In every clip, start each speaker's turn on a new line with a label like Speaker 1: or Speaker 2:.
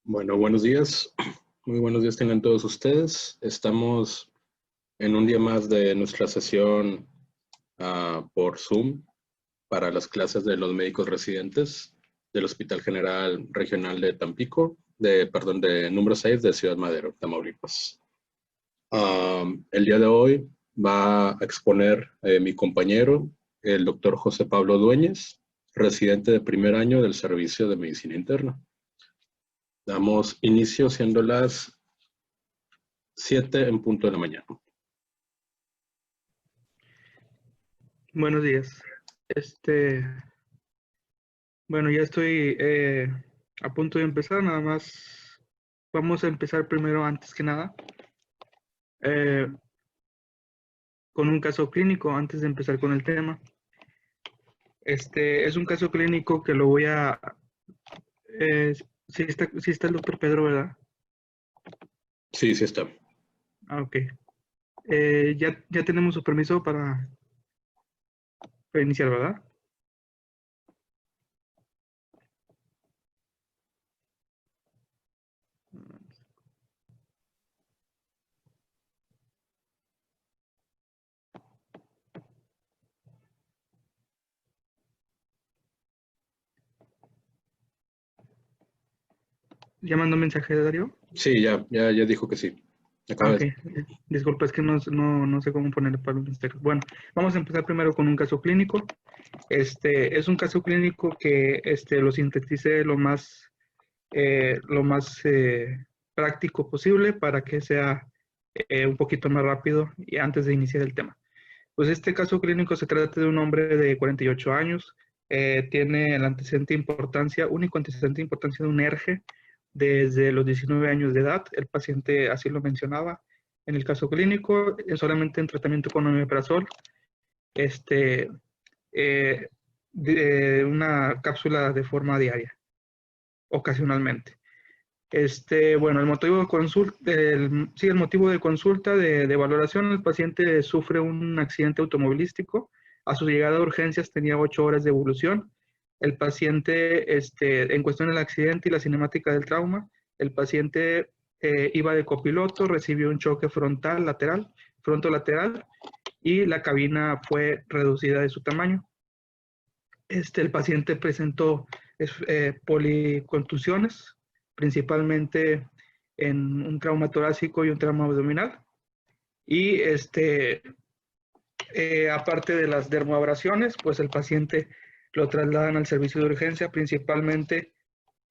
Speaker 1: Bueno, buenos días. Muy buenos días tengan todos ustedes. Estamos en un día más de nuestra sesión por Zoom para las clases de los médicos residentes del Hospital General Regional de Tampico, de número 6 de Ciudad Madero, Tamaulipas. El día de hoy va a exponer mi compañero, el doctor José Pablo Dueñez, residente de primer año del Servicio de Medicina Interna. Damos inicio siendo las 7 en punto de la mañana.
Speaker 2: Buenos días. Bueno, ya estoy a punto de empezar, nada más vamos a empezar primero, antes que nada, con un caso clínico, antes de empezar con el tema. Es un caso clínico que lo voy a... sí está el doctor Pedro, ¿verdad?
Speaker 1: Sí, sí está.
Speaker 2: Ok. Ya tenemos su permiso para iniciar, ¿verdad? ¿Ya mandó mensaje de Darío?
Speaker 1: Sí, ya dijo que sí. Acaba
Speaker 2: Ok,
Speaker 1: de...
Speaker 2: disculpa, es que no sé cómo ponerle para los mensajes. Bueno, vamos a empezar primero con un caso clínico. Es un caso clínico que lo sinteticé lo más práctico posible para que sea un poquito más rápido y antes de iniciar el tema. Pues este caso clínico se trata de un hombre de 48 años, tiene el antecedente de importancia, único antecedente de importancia de un ERGE desde los 19 años de edad. El paciente así lo mencionaba. En el caso clínico, solamente en tratamiento con omeprazol, una cápsula de forma diaria, ocasionalmente. Bueno, el motivo de consulta, el motivo de consulta de valoración, el paciente sufre un accidente automovilístico. A su llegada a urgencias tenía 8 horas de evolución. El paciente, en cuestión del accidente y la cinemática del trauma, el paciente iba de copiloto, recibió un choque frontolateral, y la cabina fue reducida de su tamaño. El paciente presentó policontusiones, principalmente en un trauma torácico y un trauma abdominal. Y aparte de las dermoabrasiones, pues el paciente lo trasladan al servicio de urgencia, principalmente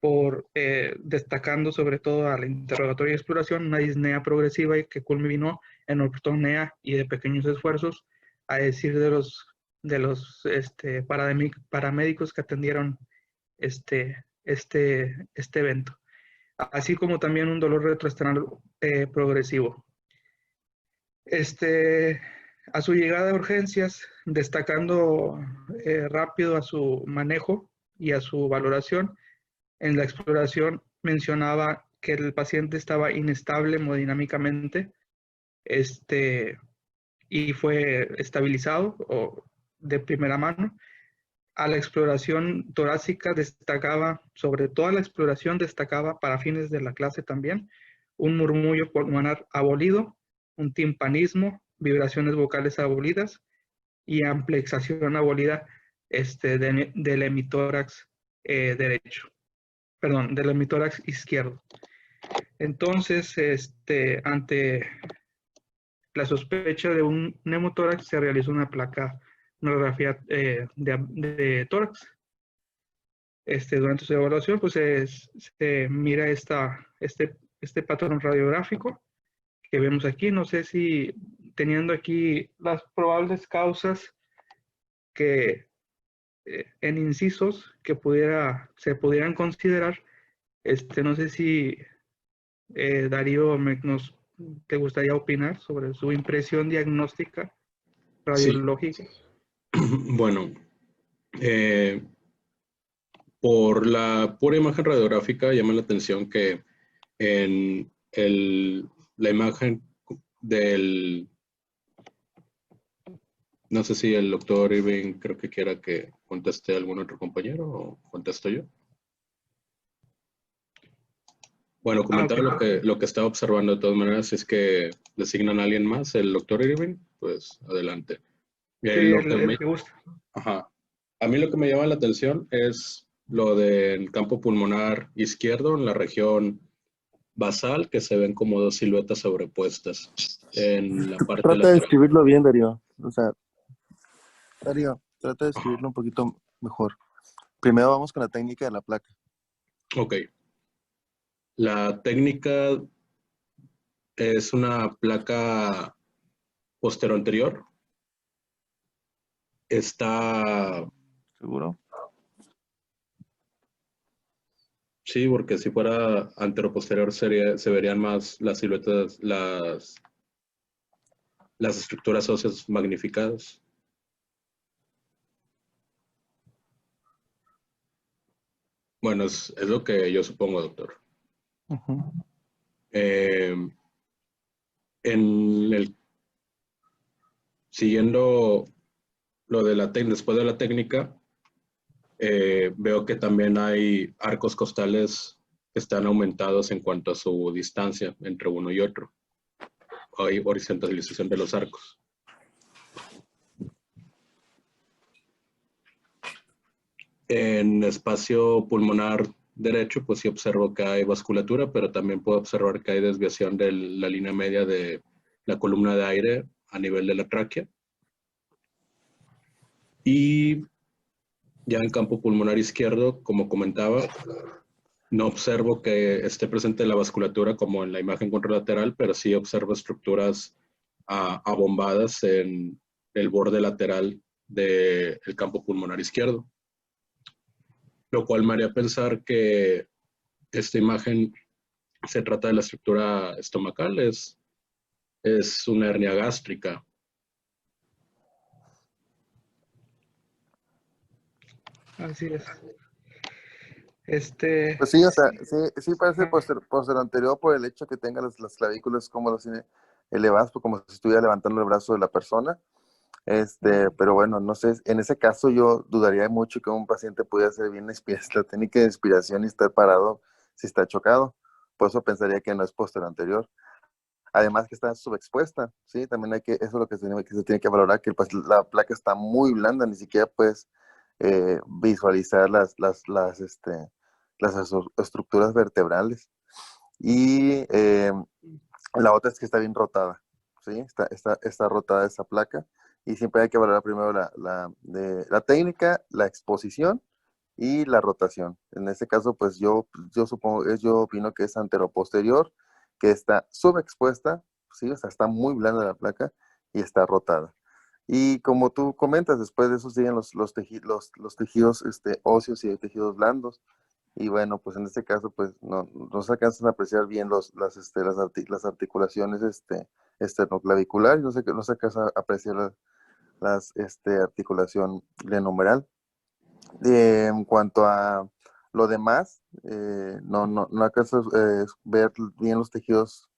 Speaker 2: por destacando sobre todo al interrogatorio y exploración una disnea progresiva y que culminó en ortotonea y de pequeños esfuerzos, a decir de los paramédicos que atendieron este evento, así como también un dolor retroesternal progresivo. A su llegada a urgencias, destacando rápido a su manejo y a su valoración, en la exploración mencionaba que el paciente estaba inestable hemodinámicamente, y fue estabilizado de primera mano. A la exploración torácica destacaba, sobre toda la exploración destacaba para fines de la clase también, un murmullo pulmonar abolido, un timpanismo, vibraciones vocales abolidas y amplexación abolida del hemitórax derecho. Perdón, del hemitórax izquierdo. Entonces, ante la sospecha de un neumotórax, se realizó una radiografía de tórax. Durante su evaluación, pues se mira este patrón radiográfico que vemos aquí. No sé si teniendo aquí las probables causas que en incisos que se pudieran considerar, no sé si Darío te gustaría opinar sobre su impresión diagnóstica
Speaker 1: Sí.
Speaker 2: radiológica.
Speaker 1: Bueno, por la pura imagen radiográfica llama la atención que en la imagen del... No sé si el doctor Irving creo que quiera que conteste algún otro compañero o contesto yo. Bueno,
Speaker 2: Ah,
Speaker 1: comentaba
Speaker 2: ok.
Speaker 1: lo que estaba observando de todas maneras, si es que designan a alguien más, el doctor Irving, pues adelante.
Speaker 2: Sí,
Speaker 1: Lo que
Speaker 2: el
Speaker 1: me,
Speaker 2: que gusta.
Speaker 1: ajá. A mí lo que me llama la atención es lo del campo pulmonar izquierdo en la región basal, que se ven como dos siluetas sobrepuestas en la parte
Speaker 3: Trata de
Speaker 1: lateral.
Speaker 3: escribirlo bien, Darío. O sea, Darío, trata de escribirlo un poquito mejor. Primero vamos con la técnica de la placa.
Speaker 1: Ok. La técnica es una placa posterior. Está,
Speaker 3: ¿Seguro?
Speaker 1: sí, porque si fuera anteroposterior se verían más las siluetas, las estructuras óseas magnificadas. Bueno, es lo que yo supongo, doctor.
Speaker 3: Ujú.
Speaker 1: Eh, en el, siguiendo lo de la técnica, después de la técnica, veo que también hay arcos costales que están aumentados en cuanto a su distancia entre uno y otro. Hay horizontalización de los arcos. En espacio pulmonar derecho, pues sí observo que hay vasculatura, pero también puedo observar que hay desviación de la línea media de la columna de aire a nivel de la tráquea. Y ya en campo pulmonar izquierdo, como comentaba, no observo que esté presente la vasculatura como en la imagen contralateral, pero sí observo estructuras abombadas en el borde lateral del campo pulmonar izquierdo, lo cual me haría pensar que esta imagen se trata de la estructura estomacal, es una hernia gástrica.
Speaker 2: Así es. Este,
Speaker 3: Pues sí, o sea,
Speaker 2: sí.
Speaker 3: sí parece
Speaker 2: Ajá.
Speaker 3: posterior anterior por el hecho que tenga las clavículas como las tiene elevadas, pues como si estuviera levantando el brazo de la persona. Pero bueno, no sé, en ese caso yo dudaría mucho que un paciente pudiera hacer bien la técnica de inspiración y estar parado si está chocado. Por eso pensaría que no es posterior anterior. Además que está subexpuesta, ¿sí? También hay que, eso es lo que se tiene que valorar, que la placa está muy blanda, ni siquiera puedes visualizar las estructuras vertebrales. Y la otra es que está bien rotada, ¿sí? Está rotada esa placa y siempre hay que valorar primero la técnica, la exposición y la rotación. En este caso, pues yo opino que es anteroposterior, que está subexpuesta, ¿sí? O sea, está muy blanda la placa y está rotada. Y como tú comentas, después de eso siguen los tejidos óseos y tejidos blandos. Y bueno, pues en este caso, pues no se alcanzan a apreciar bien las articulaciones esternoclaviculares, no se alcanza a apreciar articulación glenohumeral. En cuanto a lo demás, no alcanzo a ver bien los tejidos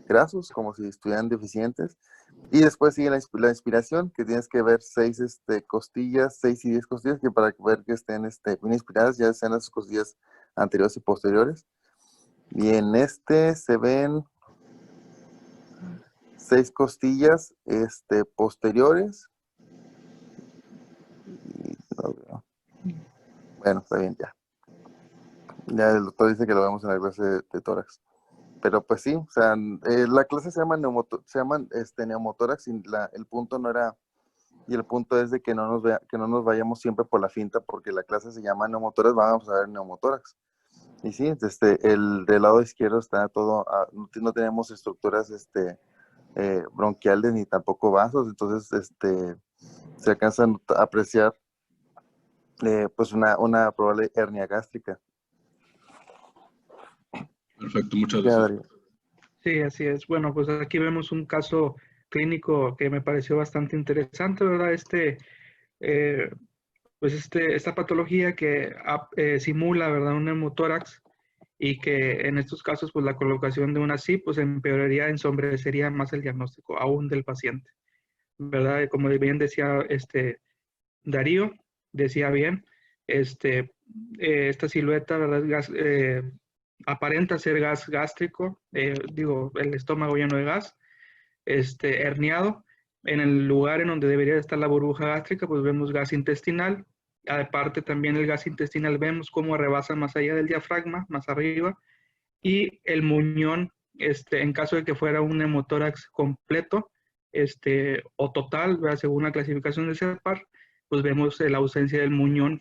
Speaker 3: grasos, como si estuvieran deficientes. Y después sigue la inspiración, que tienes que ver 6 costillas, 6 y 10 costillas, que para ver que estén bien inspiradas, ya sean las costillas anteriores y posteriores. Y en se ven 6 costillas posteriores. Y, no veo. Bueno, está bien, ya. Ya el doctor dice que lo vemos en la clase de tórax. Pero pues sí, o sea, la clase se llama, neumotórax y el punto no era, y el punto es de que que no nos vayamos siempre por la finta, porque la clase se llama neumotórax, vamos a ver neumotórax. Y sí, el del lado izquierdo está todo, no tenemos estructuras bronquiales ni tampoco vasos, entonces se alcanzan a apreciar pues una probable hernia gástrica.
Speaker 1: Perfecto, muchas
Speaker 3: Ya,
Speaker 1: gracias.
Speaker 3: Darío.
Speaker 2: Sí, así es. Bueno, pues aquí vemos un caso clínico que me pareció bastante interesante, ¿verdad? Eh, esta patología que simula, ¿verdad? Un neumotórax y que en estos casos, pues la colocación de una SI, pues empeoraría, ensombrecería más el diagnóstico aún del paciente, ¿verdad? Como bien decía Darío, decía bien, esta silueta, ¿verdad? aparenta ser gas gástrico, digo, el estómago lleno de gas, herniado. En el lugar en donde debería estar la burbuja gástrica, pues vemos gas intestinal. Aparte también el gas intestinal vemos cómo rebasa más allá del diafragma, más arriba. Y el muñón, en caso de que fuera un neumotórax completo, o total, ¿verdad? Según la clasificación de CEPAR, pues vemos la ausencia del muñón,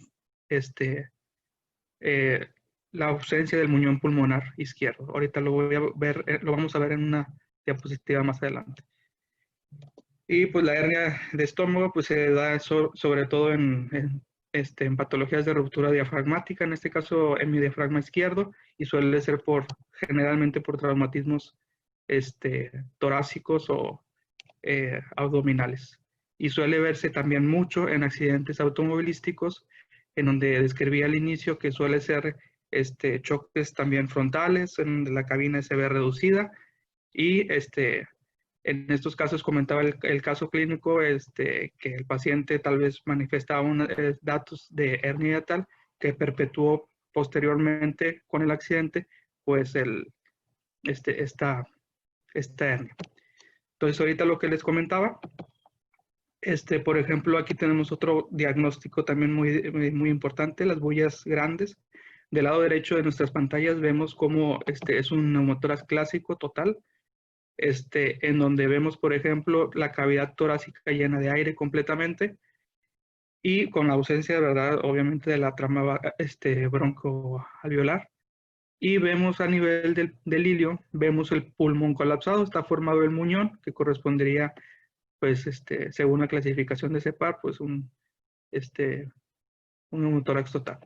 Speaker 2: la ausencia del muñón pulmonar izquierdo. Ahorita lo voy a ver, lo vamos a ver en una diapositiva más adelante. Y pues la hernia de estómago pues se da sobre todo en patologías de ruptura diafragmática, en este caso en mi diafragma izquierdo, y suele ser generalmente por traumatismos torácicos o abdominales. Y suele verse también mucho en accidentes automovilísticos, en donde describí al inicio que suele ser choques también frontales, en donde la cabina se ve reducida, y en estos casos comentaba el caso clínico, que el paciente tal vez manifestaba datos de hernia tal que perpetuó posteriormente con el accidente, pues esta hernia. Entonces, ahorita lo que les comentaba, por ejemplo, aquí tenemos otro diagnóstico también muy importante, las bullas grandes. Del lado derecho de nuestras pantallas vemos cómo es un neumotórax clásico total, en donde vemos, por ejemplo, la cavidad torácica llena de aire completamente y con la ausencia, ¿verdad?, obviamente de la trama broncoalveolar. Y vemos a nivel del ilio, vemos el pulmón colapsado, está formado el muñón, que correspondería, pues, según la clasificación de CEPAR, pues un neumotórax total.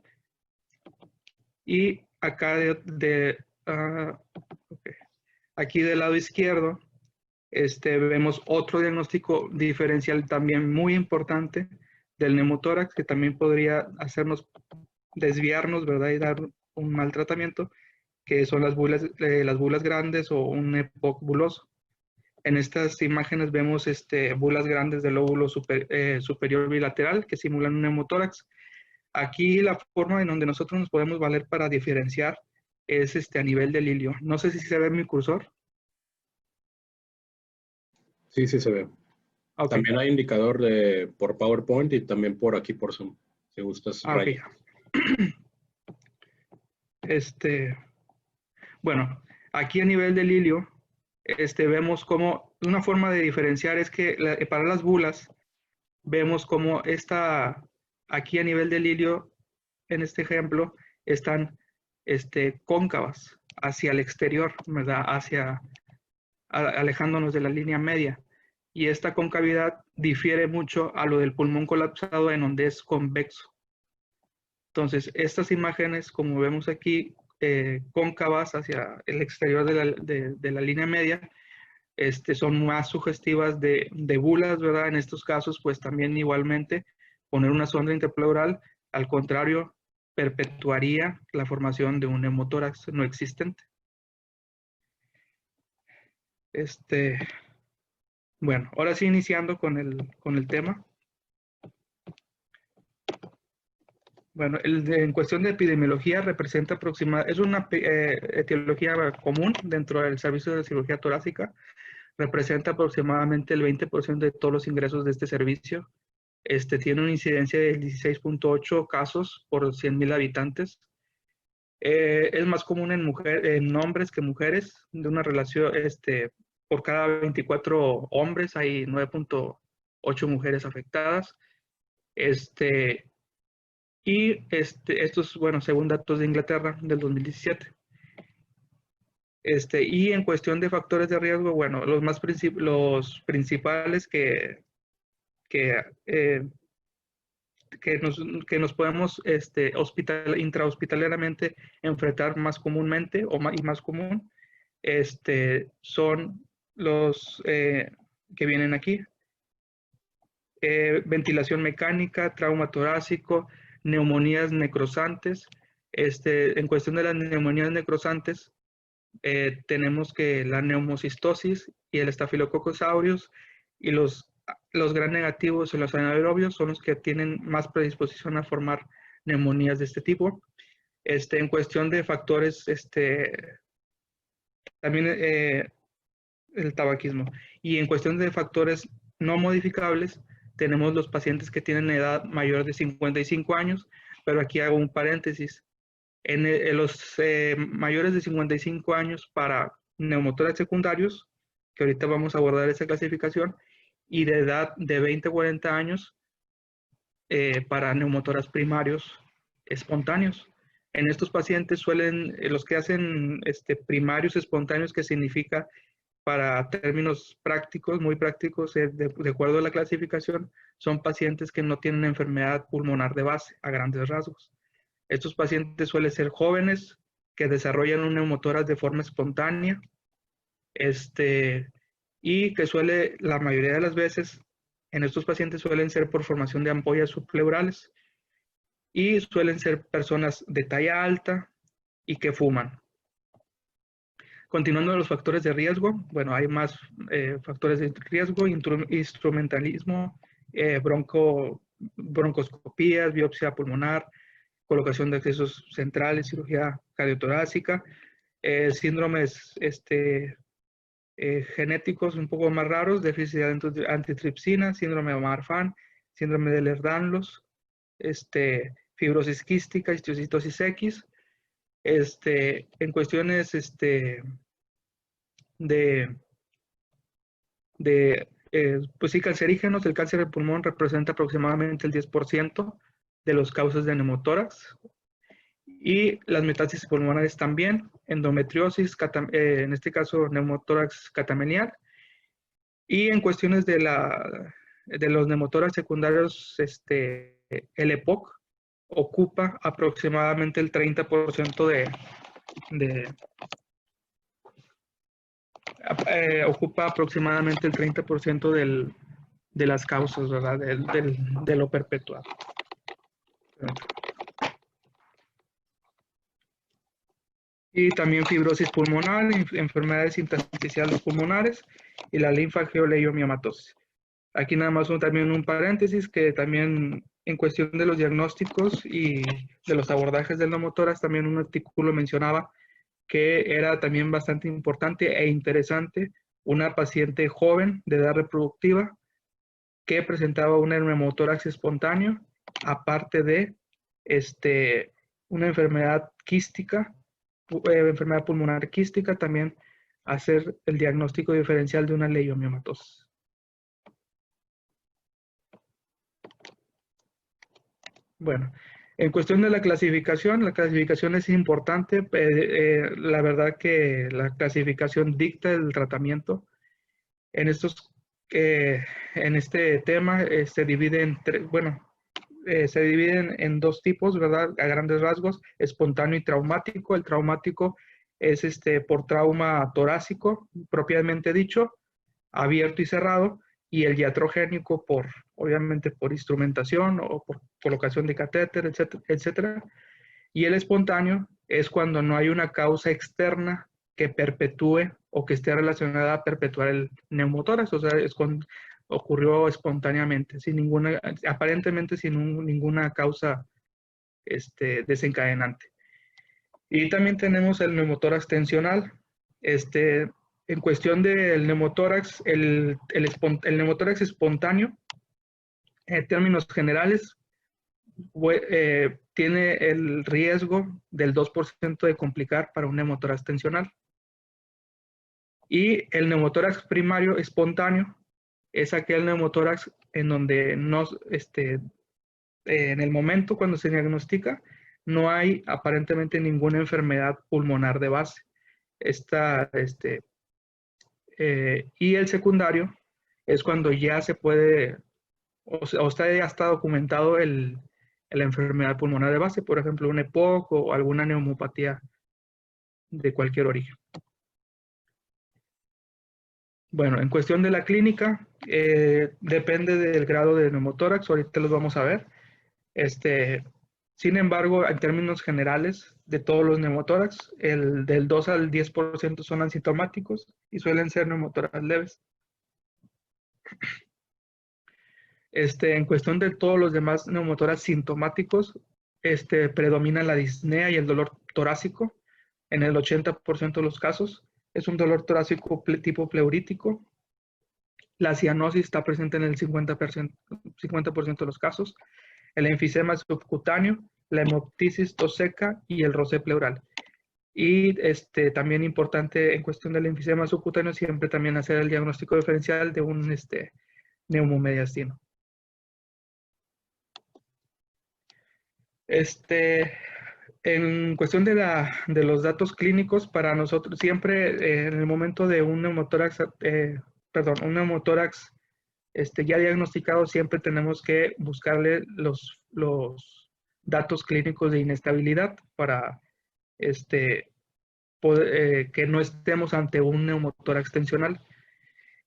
Speaker 2: Y acá aquí del lado izquierdo, vemos otro diagnóstico diferencial también muy importante del neumotórax, que también podría hacernos desviarnos, ¿verdad?, y dar un mal tratamiento, que son las bulas grandes o un EPOC buloso. En estas imágenes vemos bulas grandes del lóbulo superior bilateral que simulan un neumotórax. Aquí la forma en donde nosotros nos podemos valer para diferenciar es a nivel del ilio. No sé si se ve mi cursor.
Speaker 1: Sí, sí se ve. Okay. También hay indicador por PowerPoint y también por aquí por Zoom, si gustas.
Speaker 2: Okay. Bueno, aquí a nivel del ilio, vemos como una forma de diferenciar es que para las bulas, vemos como aquí a nivel del ilio, en este ejemplo, están cóncavas hacia el exterior, ¿verdad?, alejándonos de la línea media. Y esta concavidad difiere mucho a lo del pulmón colapsado, en donde es convexo. Entonces, estas imágenes, como vemos aquí, cóncavas hacia el exterior de la línea media, son más sugestivas de bulas, ¿verdad? En estos casos, pues también igualmente poner una sonda interpleural, al contrario, perpetuaría la formación de un neumotórax no existente. Bueno, ahora sí iniciando con el tema. Bueno, en cuestión de epidemiología representa es una etiología común dentro del servicio de cirugía torácica. Representa aproximadamente el 20% de todos los ingresos de este servicio. Tiene una incidencia de 16.8 casos por 100,000 habitantes. Es más común en hombres que mujeres, de una relación, por cada 24 hombres hay 9.8 mujeres afectadas. Y estos, bueno, según datos de Inglaterra del 2017. Y en cuestión de factores de riesgo, bueno, los principales que nos podemos intrahospitalariamente enfrentar más comúnmente y más común, son los que vienen aquí. Ventilación mecánica, trauma torácico, neumonías necrosantes. En cuestión de las neumonías necrosantes, tenemos que la neumocistosis y el Staphylococcus aureus y los gram negativos y los anaerobios son los que tienen más predisposición a formar neumonías de este tipo. En cuestión de factores, también el tabaquismo. Y en cuestión de factores no modificables, tenemos los pacientes que tienen edad mayor de 55 años, pero aquí hago un paréntesis. En los mayores de 55 años para neumotórax secundarios, que ahorita vamos a abordar esa clasificación, y de edad de 20 a 40 años para neumotórax primarios espontáneos. En estos pacientes suelen, los que hacen primarios espontáneos, que significa para términos prácticos, muy prácticos, de acuerdo a la clasificación, son pacientes que no tienen enfermedad pulmonar de base, a grandes rasgos. Estos pacientes suelen ser jóvenes que desarrollan un neumotórax de forma espontánea, y que suele, la mayoría de las veces, en estos pacientes suelen ser por formación de ampollas subpleurales, y suelen ser personas de talla alta y que fuman. Continuando los factores de riesgo, bueno, hay más factores de riesgo: instrumentalismo, broncoscopías, biopsia pulmonar, colocación de accesos centrales, cirugía cardiotorácica, síndromes genéticos un poco más raros, déficit de antitripsina, síndrome de Marfan, síndrome de Ehlers-Danlos, fibrosis quística, histiocytosis X. En cuestiones pues sí, cancerígenos, el cáncer de pulmón representa aproximadamente el 10% de los causas de neumotórax, y las metástasis pulmonares también, endometriosis, en este caso neumotórax catamenial. Y en cuestiones de los neumotórax secundarios, el EPOC ocupa aproximadamente el 30% ocupa aproximadamente el 30% de las causas, ¿verdad? De lo perpetuado. Y también fibrosis pulmonar, enfermedades intersticiales pulmonares y la linfaangioleiomyomatosis. Aquí nada más también un paréntesis, que también en cuestión de los diagnósticos y de los abordajes del neumotórax, también un artículo mencionaba que era también bastante importante e interesante una paciente joven de edad reproductiva que presentaba un neumotórax espontáneo, aparte de una enfermedad quística, enfermedad pulmonar quística, también hacer el diagnóstico diferencial de una leiomiomatosis. Bueno, en cuestión de la clasificación es importante. La verdad que la clasificación dicta el tratamiento. En este tema se divide se dividen en dos tipos, ¿verdad? A grandes rasgos: espontáneo y traumático. El traumático es por trauma torácico, propiamente dicho, abierto y cerrado, y el iatrogénico obviamente por instrumentación o por colocación de catéter, etcétera, etcétera. Y el espontáneo es cuando no hay una causa externa que perpetúe o que esté relacionada a perpetuar el neumotórax, o sea, ocurrió espontáneamente, aparentemente sin ninguna causa desencadenante. Y también tenemos el neumotórax tensional. En cuestión del neumotórax, el neumotórax espontáneo, en términos generales, tiene el riesgo del 2% de complicar para un neumotórax tensional. Y el neumotórax primario espontáneo es aquel neumotórax en donde en el momento cuando se diagnostica no hay aparentemente ninguna enfermedad pulmonar de base. Y el secundario es cuando ya se puede, ya está documentado la enfermedad pulmonar de base, por ejemplo, un EPOC o alguna neumopatía de cualquier origen. Bueno, en cuestión de la clínica, depende del grado de neumotórax, ahorita los vamos a ver. Sin embargo, en términos generales, de todos los neumotórax, del 2 al 10% son asintomáticos y suelen ser neumotórax leves. En cuestión de todos los demás neumotórax sintomáticos, predomina la disnea y el dolor torácico en el 80% de los casos. Es un dolor torácico tipo pleurítico. La cianosis está presente en el 50% de los casos. El enfisema subcutáneo, la hemoptisis tos seca y el roce pleural. Y también importante en cuestión del enfisema subcutáneo, siempre también hacer el diagnóstico diferencial de un neumomediastino. En cuestión de los datos clínicos, para nosotros siempre en el momento de un neumotórax, un neumotórax ya diagnosticado, siempre tenemos que buscarle los datos clínicos de inestabilidad para que no estemos ante un neumotórax tensional.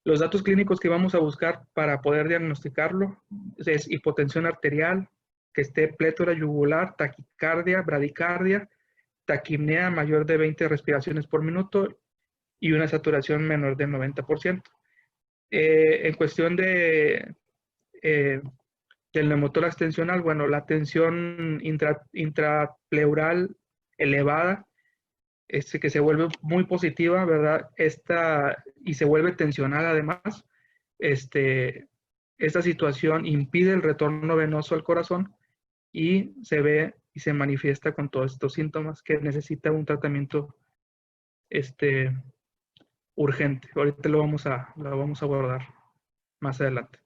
Speaker 2: Los datos clínicos que vamos a buscar para poder diagnosticarlo es hipotensión arterial, que esté plétora yugular, taquicardia, bradicardia, taquipnea mayor de 20 respiraciones por minuto y una saturación menor del 90%. En cuestión del neumotórax tensional, bueno, la tensión intrapleural elevada, que se vuelve muy positiva, ¿verdad? Y se vuelve tensional además. Esta situación impide el retorno venoso al corazón y se ve y se manifiesta con todos estos síntomas que necesita un tratamiento urgente. Ahorita lo vamos a abordar más adelante.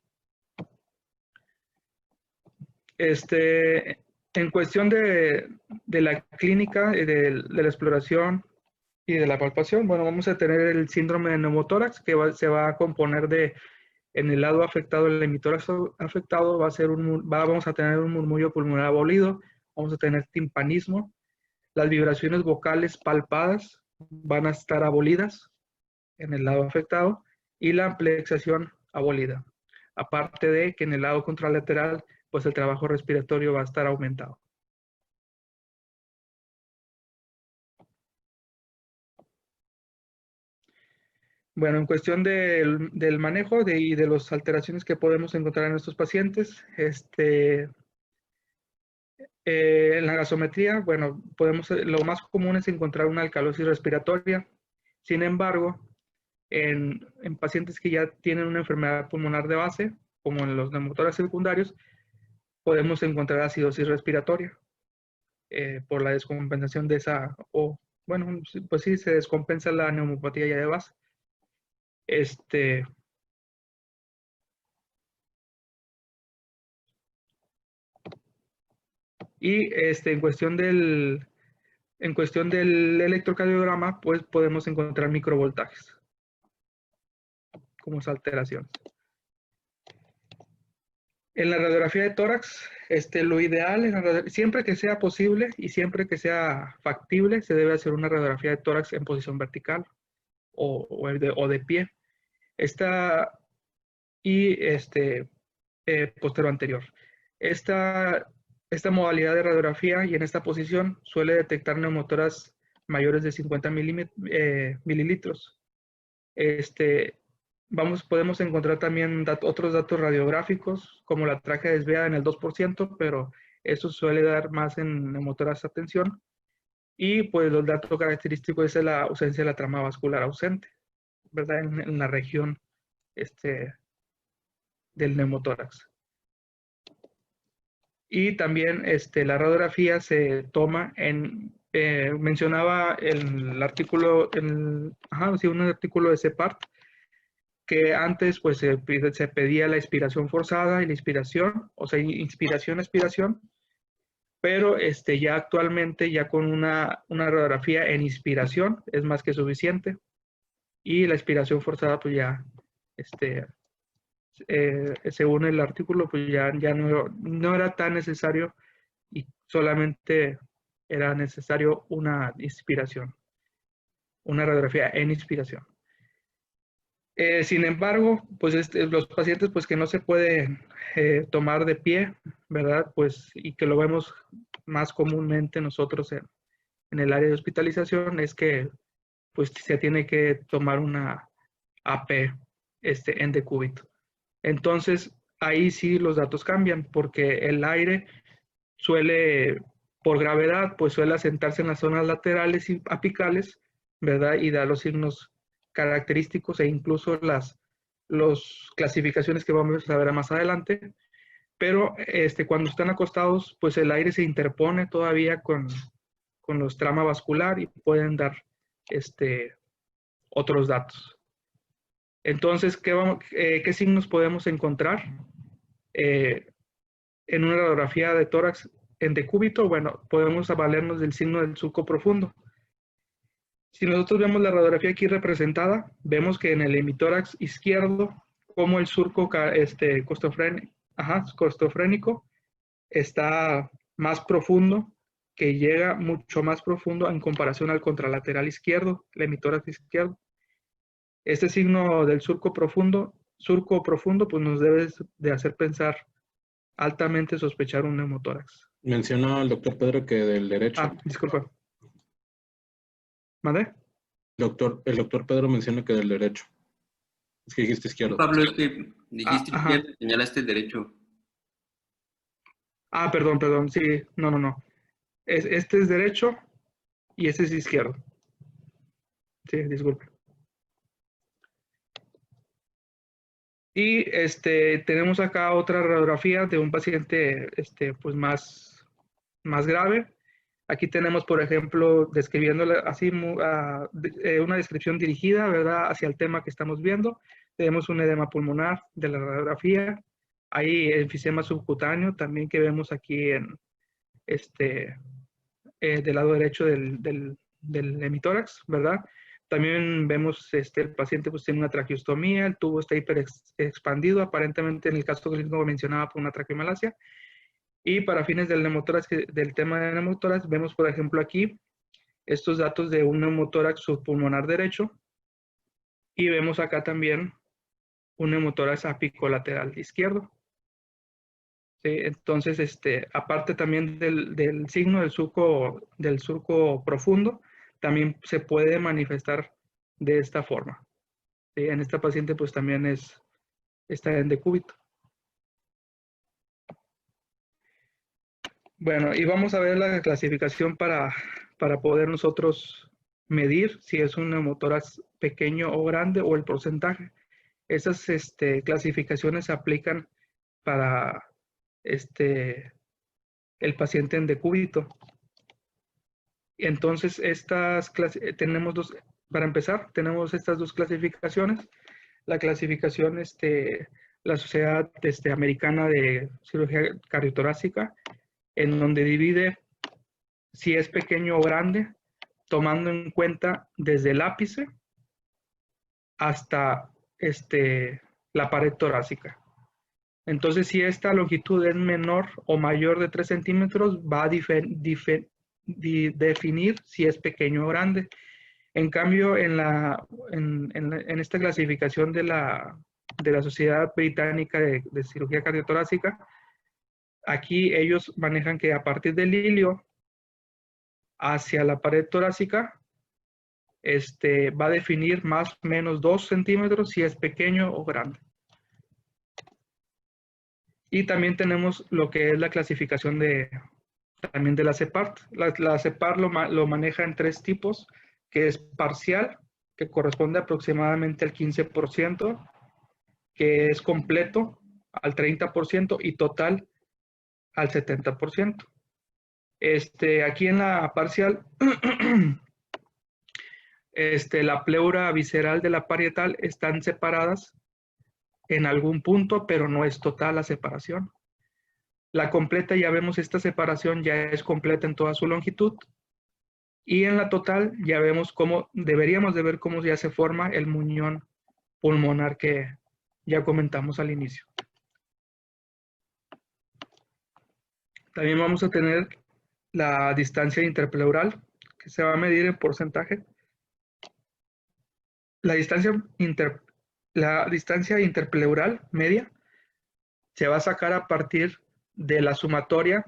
Speaker 2: En cuestión de la clínica, de la exploración y de la palpación, bueno, vamos a tener el síndrome de neumotórax, que se va a componer de, en el lado afectado, el hemitórax afectado, vamos a tener un murmullo pulmonar abolido, vamos a tener timpanismo, las vibraciones vocales palpadas van a estar abolidas en el lado afectado y la amplexación abolida. Aparte de que en el lado contralateral, pues el trabajo respiratorio va a estar aumentado. Bueno, en cuestión del manejo y de las alteraciones que podemos encontrar en estos pacientes, en la gasometría, bueno, lo más común es encontrar una alcalosis respiratoria. Sin embargo, en pacientes que ya tienen una enfermedad pulmonar de base, como en los neumotórax secundarios, podemos encontrar acidosis respiratoria por la descompensación de esa, bueno, pues sí, se descompensa la neumopatía ya de base. Y en cuestión del electrocardiograma, pues podemos encontrar microvoltajes como esa alteración. En la radiografía de tórax, lo ideal, siempre que sea posible y siempre que sea factible, se debe hacer una radiografía de tórax en posición vertical o de pie. Postero anterior. Esta modalidad de radiografía y en esta posición suele detectar neumotórax mayores de 50 mililitros. Podemos encontrar también otros datos radiográficos, como la tráquea desviada en el 2%, pero eso suele dar más en neumotórax a tensión. Y pues los datos característicos es la ausencia de la trama vascular ausente, ¿verdad? En la región del neumotórax. Y también la radiografía se toma mencionaba el artículo, un artículo de CEPART, que antes pues se pedía la expiración forzada y la inspiración, o sea, inspiración-expiración, pero ya actualmente ya con una radiografía en inspiración es más que suficiente, y la expiración forzada pues ya, según el artículo, pues ya no era tan necesario y solamente era necesario una inspiración, una radiografía en inspiración. Sin embargo, pues los pacientes pues que no se pueden tomar de pie, ¿verdad? Pues y que lo vemos más comúnmente nosotros en el área de hospitalización es que pues se tiene que tomar una AP en decúbito. Entonces, ahí sí los datos cambian porque el aire suele por gravedad, pues suele asentarse en las zonas laterales y apicales, ¿verdad? Y da los signos característicos e incluso las clasificaciones que vamos a ver más adelante. Pero cuando están acostados, pues el aire se interpone todavía con los trama vascular y pueden dar otros datos. Entonces, ¿qué signos podemos encontrar en una radiografía de tórax en decúbito? Bueno, podemos valernos del signo del surco profundo. Si nosotros vemos la radiografía aquí representada, vemos que en el hemitórax izquierdo, como el surco costofrénico está más profundo, que llega mucho más profundo en comparación al contralateral izquierdo, el hemitórax izquierdo. Este signo del surco profundo, pues nos debe de hacer pensar altamente sospechar un neumotórax.
Speaker 1: Mencionó el doctor Pedro que del derecho.
Speaker 2: Ah, disculpa. ¿Mande?
Speaker 1: El doctor Pedro menciona que del derecho. Es que dijiste izquierdo.
Speaker 4: Pablo, es que dijiste izquierdo, señalaste el derecho.
Speaker 2: Ah, perdón, sí, no. Este es derecho y este es izquierdo. Sí, disculpe. Y tenemos acá otra radiografía de un paciente pues más grave. Aquí tenemos, por ejemplo, describiéndole así una descripción dirigida, ¿verdad?, hacia el tema que estamos viendo. Tenemos un edema pulmonar de la radiografía. Hay enfisema subcutáneo también que vemos aquí en del lado derecho del hemitórax, ¿verdad? También vemos el paciente pues tiene una traqueostomía, el tubo está hiperexpandido, aparentemente en el caso clínico mencionaba por una traqueomalacia. Y para fines del neumotórax, del tema de neumotórax, vemos por ejemplo aquí estos datos de un neumotórax subpulmonar derecho y vemos acá también un neumotórax apicolateral izquierdo. ¿Sí? Entonces, aparte también del signo del surco profundo, también se puede manifestar de esta forma. ¿Sí? En esta paciente pues también está en decúbito. Bueno, y vamos a ver la clasificación para poder nosotros medir si es un neumotórax pequeño o grande o el porcentaje. Esas clasificaciones se aplican para el paciente en decúbito. Entonces, tenemos para empezar, tenemos estas dos clasificaciones. La clasificación, la Sociedad Americana de Cirugía Cardiotorácica, en donde divide si es pequeño o grande, tomando en cuenta desde el ápice hasta la pared torácica. Entonces, si esta longitud es menor o mayor de 3 centímetros, va a definir si es pequeño o grande. En cambio, en esta clasificación de la Sociedad Británica de Cirugía Cardiotorácica, aquí ellos manejan que a partir del ilio hacia la pared torácica, va a definir más o menos 2 centímetros si es pequeño o grande. Y también tenemos lo que es la clasificación también de la CEPART. La CEPART lo maneja en 3 tipos, que es parcial, que corresponde aproximadamente al 15%, que es completo al 30% y total al 70%. Aquí en la parcial, la pleura visceral de la parietal están separadas en algún punto, pero no es total la separación. La completa, ya vemos esta separación, ya es completa en toda su longitud. Y en la total ya vemos deberíamos de ver cómo ya se forma el muñón pulmonar que ya comentamos al inicio. También vamos a tener la distancia interpleural, que se va a medir en porcentaje. La distancia interpleural media se va a sacar a partir de la sumatoria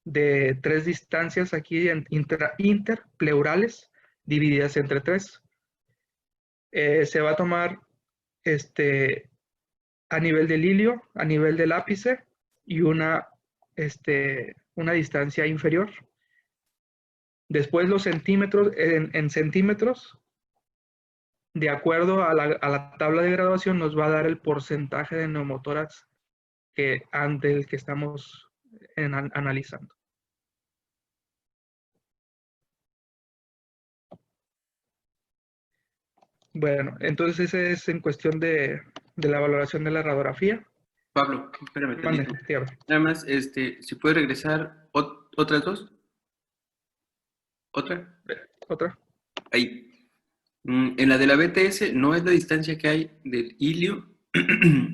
Speaker 2: de 3 distancias aquí interpleurales divididas entre 3. Se va a tomar a nivel del ilio, a nivel del ápice y una una distancia inferior. Después los centímetros, en centímetros, de acuerdo a la tabla de graduación, nos va a dar el porcentaje de neumotórax ante el que estamos analizando. Bueno, entonces ese es en cuestión de la valoración de la radiografía.
Speaker 4: Pablo, espérame
Speaker 2: Mande,
Speaker 4: tantito.
Speaker 2: dígame.
Speaker 4: Nada más, si puede regresar otras dos. ¿Otra?
Speaker 2: ¿Otra?
Speaker 4: Ahí. En la de la BTS no es la distancia que hay del ilio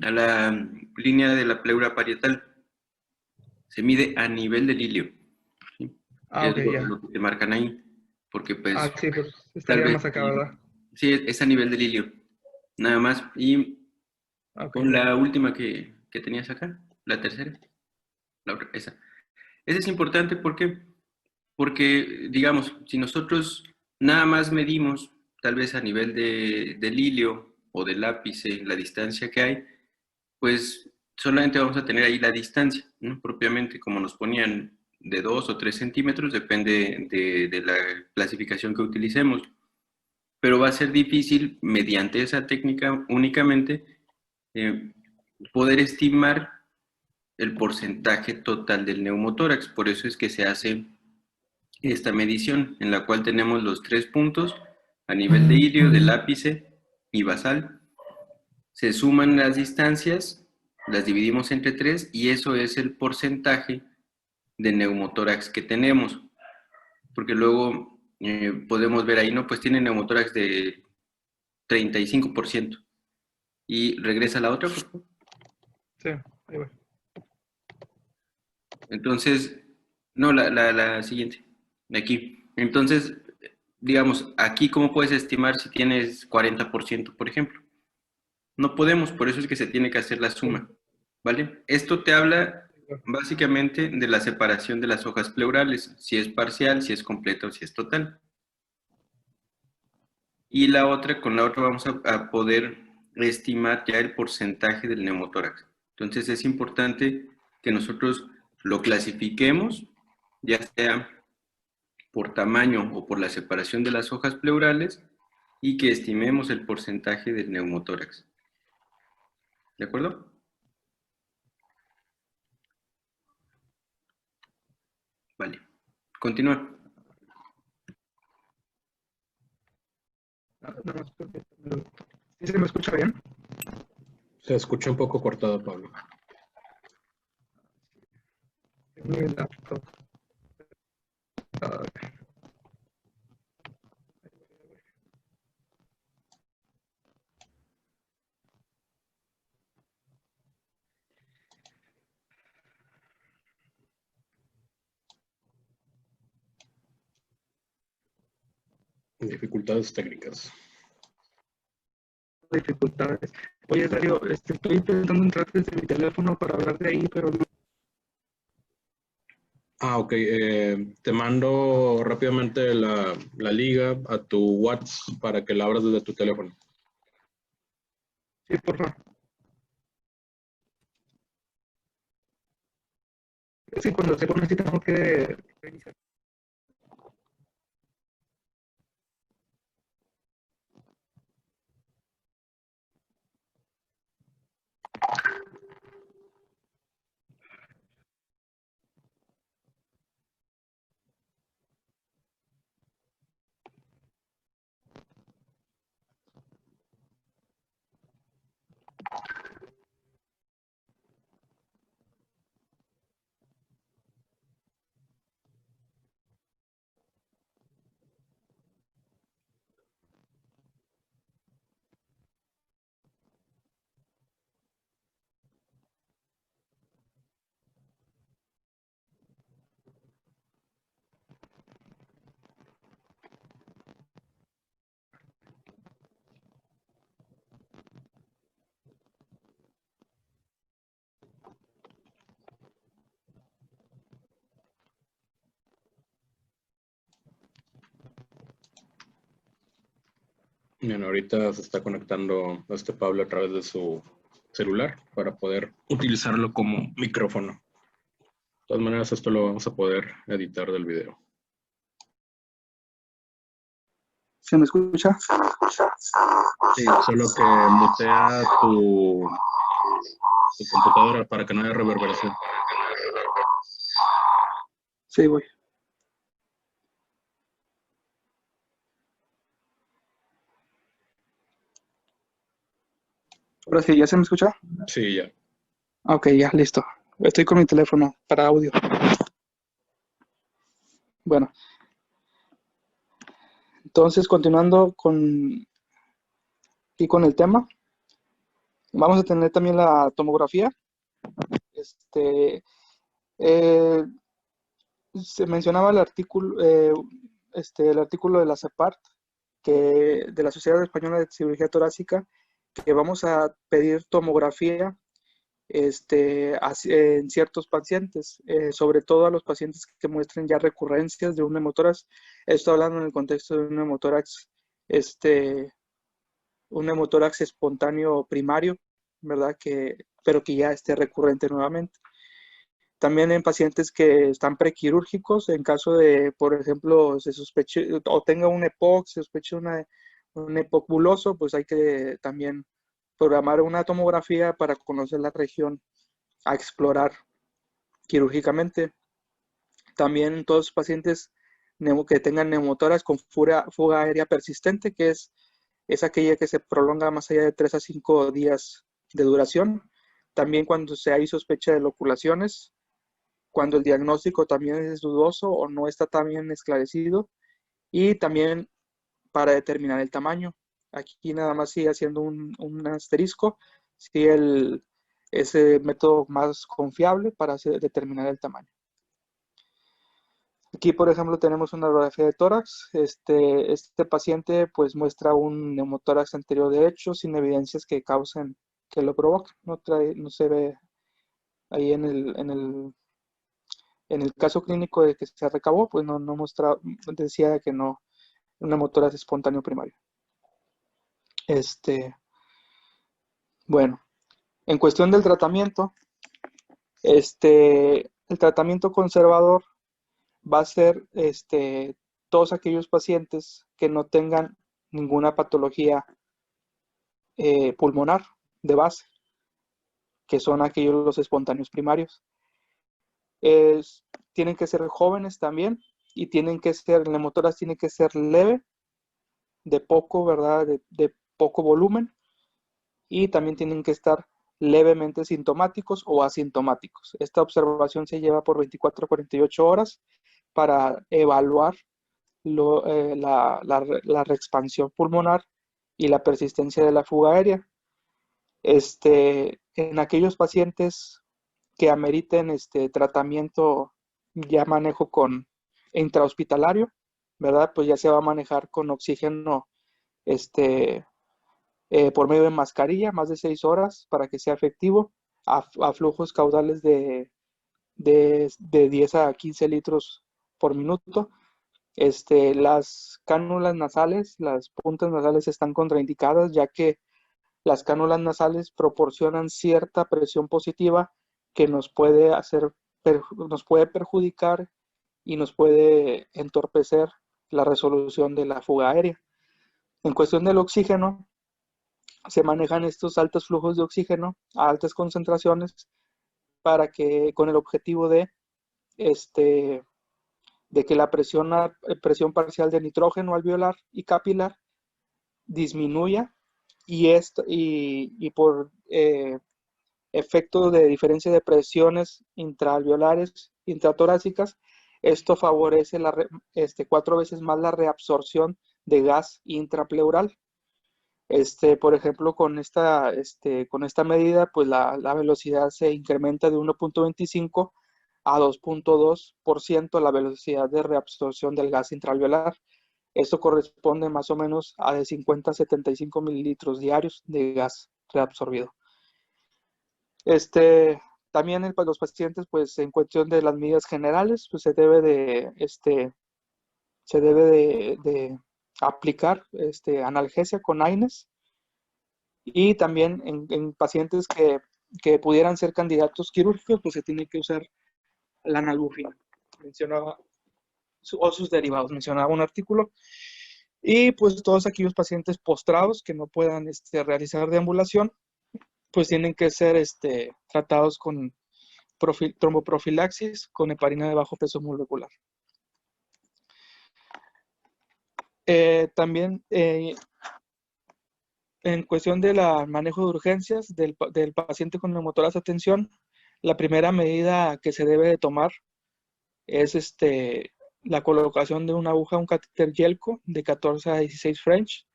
Speaker 4: a la línea de la pleura parietal. Se mide a nivel del ilio. ¿Sí?
Speaker 2: Ah,
Speaker 4: Es
Speaker 2: ok, ya.
Speaker 4: lo que te marcan ahí. Porque pues
Speaker 2: Ah, sí, pues
Speaker 4: tal
Speaker 2: estaría
Speaker 4: vez
Speaker 2: más acá, ¿verdad?
Speaker 4: sí, es a nivel del ilio. Nada más. Y
Speaker 2: Ok,
Speaker 4: con
Speaker 2: ya.
Speaker 4: la última que tenías acá, la tercera, la otra, esa. Esa es importante porque, digamos, si nosotros nada más medimos, tal vez a nivel del ilio o del ápice, la distancia que hay, pues solamente vamos a tener ahí la distancia, ¿no? Propiamente, como nos ponían de 2 o 3 centímetros, depende de la clasificación que utilicemos. Pero va a ser difícil, mediante esa técnica únicamente, poder estimar el porcentaje total del neumotórax. Por eso es que se hace esta medición, en la cual tenemos los 3 puntos a nivel de ilio, del ápice y basal. Se suman las distancias, las dividimos entre 3 y eso es el porcentaje de neumotórax que tenemos. Porque luego podemos ver ahí, ¿no? Pues tiene neumotórax de 35%. Y regresa a la otra, por favor.
Speaker 2: Sí, ahí va.
Speaker 4: Entonces, no, la siguiente, de aquí. Entonces, digamos, aquí, ¿cómo puedes estimar si tienes 40%, por ejemplo? No podemos, por eso es que se tiene que hacer la suma, ¿vale? Esto te habla básicamente de la separación de las hojas pleurales, si es parcial, si es completa o si es total. Y la otra, con la otra vamos a poder estimar ya el porcentaje del neumotórax. Entonces es importante que nosotros lo clasifiquemos, ya sea por tamaño o por la separación de las hojas pleurales, y que estimemos el porcentaje del neumotórax. ¿De acuerdo? Vale. Continúa.
Speaker 2: ¿Sí se me escucha bien?
Speaker 1: Se escucha un poco cortado, Pablo.
Speaker 2: Mi laptop.
Speaker 1: Dificultades técnicas.
Speaker 2: Dificultades. Oye, Darío, estoy intentando entrar desde mi teléfono para hablar de ahí, pero no.
Speaker 1: Ah, ok. Te mando rápidamente la liga a tu WhatsApp para que la abras desde tu teléfono.
Speaker 2: Sí, por favor. Sí, cuando se pone así tengo que reiniciar.
Speaker 1: Bien, ahorita se está conectando Pablo a través de su celular para poder utilizarlo como micrófono. todas maneras, esto lo vamos a poder editar del video.
Speaker 2: ¿Se me escucha?
Speaker 1: Sí, solo que mutea tu computadora para que no haya reverberación.
Speaker 2: Sí, voy. Ahora sí, ¿ya se me escucha?
Speaker 1: Sí, ya.
Speaker 2: Ok, ya, listo. Estoy con mi teléfono para audio. Bueno, entonces continuando con el tema, vamos a tener también la tomografía. Eh, Se mencionaba el artículo de la CEPART, de la Sociedad Española de Cirugía Torácica, que vamos a pedir tomografía en ciertos pacientes, sobre todo a los pacientes que muestren ya recurrencias de un neumotórax. Estoy hablando en el contexto de un neumotórax espontáneo primario, ¿verdad? Pero que ya esté recurrente nuevamente. También en pacientes que están prequirúrgicos, en caso de, por ejemplo, se sospeche o tenga un EPOC, se sospeche un EPOC buloso, pues hay que también programar una tomografía para conocer la región a explorar quirúrgicamente. También todos los pacientes que tengan neumotórax con fuga aérea persistente, que es aquella que se prolonga más allá de 3 a 5 días de duración. También cuando hay sospecha de loculaciones, cuando el diagnóstico también es dudoso o no está tan bien esclarecido, y también para determinar el tamaño. Aquí nada más sigue haciendo un asterisco, si es el método más confiable para determinar el tamaño. Aquí, por ejemplo, tenemos una radiografía de tórax. Este paciente pues muestra un neumotórax anterior derecho sin evidencias que causen que lo provoque. No se ve ahí en el caso clínico de que se recabó, pues no decía que no, un neumotórax espontáneo primario. Bueno, en cuestión del tratamiento, el tratamiento conservador va a ser todos aquellos pacientes que no tengan ninguna patología pulmonar de base, que son aquellos los espontáneos primarios. Tienen que ser jóvenes también y el neumotórax tiene que ser leve, de poco, ¿verdad? De poco volumen, y también tienen que estar levemente sintomáticos o asintomáticos. Esta observación se lleva por 24 a 48 horas para evaluar la reexpansión pulmonar y la persistencia de la fuga aérea. En aquellos pacientes que ameriten tratamiento, ya manejo con intrahospitalario, ¿verdad? Pues ya se va a manejar con oxígeno por medio de mascarilla, más de 6 horas para que sea efectivo, a flujos caudales de 10 a 15 litros por minuto. Las cánulas nasales, las puntas nasales están contraindicadas, ya que las cánulas nasales proporcionan cierta presión positiva que nos puede perjudicar y nos puede entorpecer la resolución de la fuga aérea. En cuestión del oxígeno, se manejan estos altos flujos de oxígeno a altas concentraciones con el objetivo de que la presión parcial de nitrógeno alveolar y capilar disminuya, y por efecto de diferencia de presiones intraalveolares, intratorácicas, esto favorece 4 veces más la reabsorción de gas intrapleural. Por ejemplo, con esta medida, pues la velocidad se incrementa de 1.25 a 2.2% la velocidad de reabsorción del gas intraalveolar. Esto corresponde más o menos a de 50 a 75 mililitros diarios de gas reabsorbido. También los pacientes, pues en cuestión de las medidas generales, pues se debe de aplicar analgesia con AINES, y también en pacientes que pudieran ser candidatos quirúrgicos, pues se tiene que usar la nalbufina. Mencionaba, o sus derivados, mencionaba un artículo. Y pues todos aquellos pacientes postrados que no puedan realizar deambulación, pues tienen que ser tratados con tromboprofilaxis con heparina de bajo peso molecular. También en cuestión del manejo de urgencias del paciente con neumotórax a tensión, la primera medida que se debe de tomar es la colocación de una aguja, un catéter Yelco de 14 a 16 French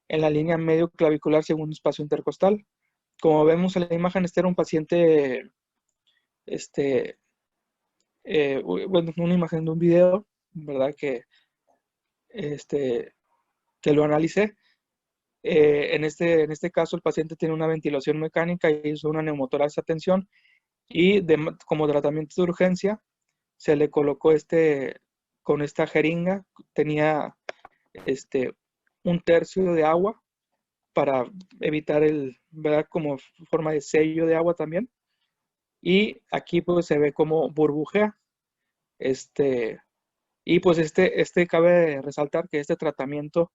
Speaker 2: en la línea medio clavicular segundo espacio intercostal. Como vemos en la imagen, este era un paciente, bueno, una imagen de un video, ¿verdad? Que lo analicé. En este caso, el paciente tiene una ventilación mecánica y hizo una neumotórax a tensión, y como tratamiento de urgencia se le colocó con esta jeringa, tenía un tercio de agua para evitar ¿verdad? Como forma de sello de agua también. Y aquí pues se ve como burbujea. Y pues cabe resaltar que este tratamiento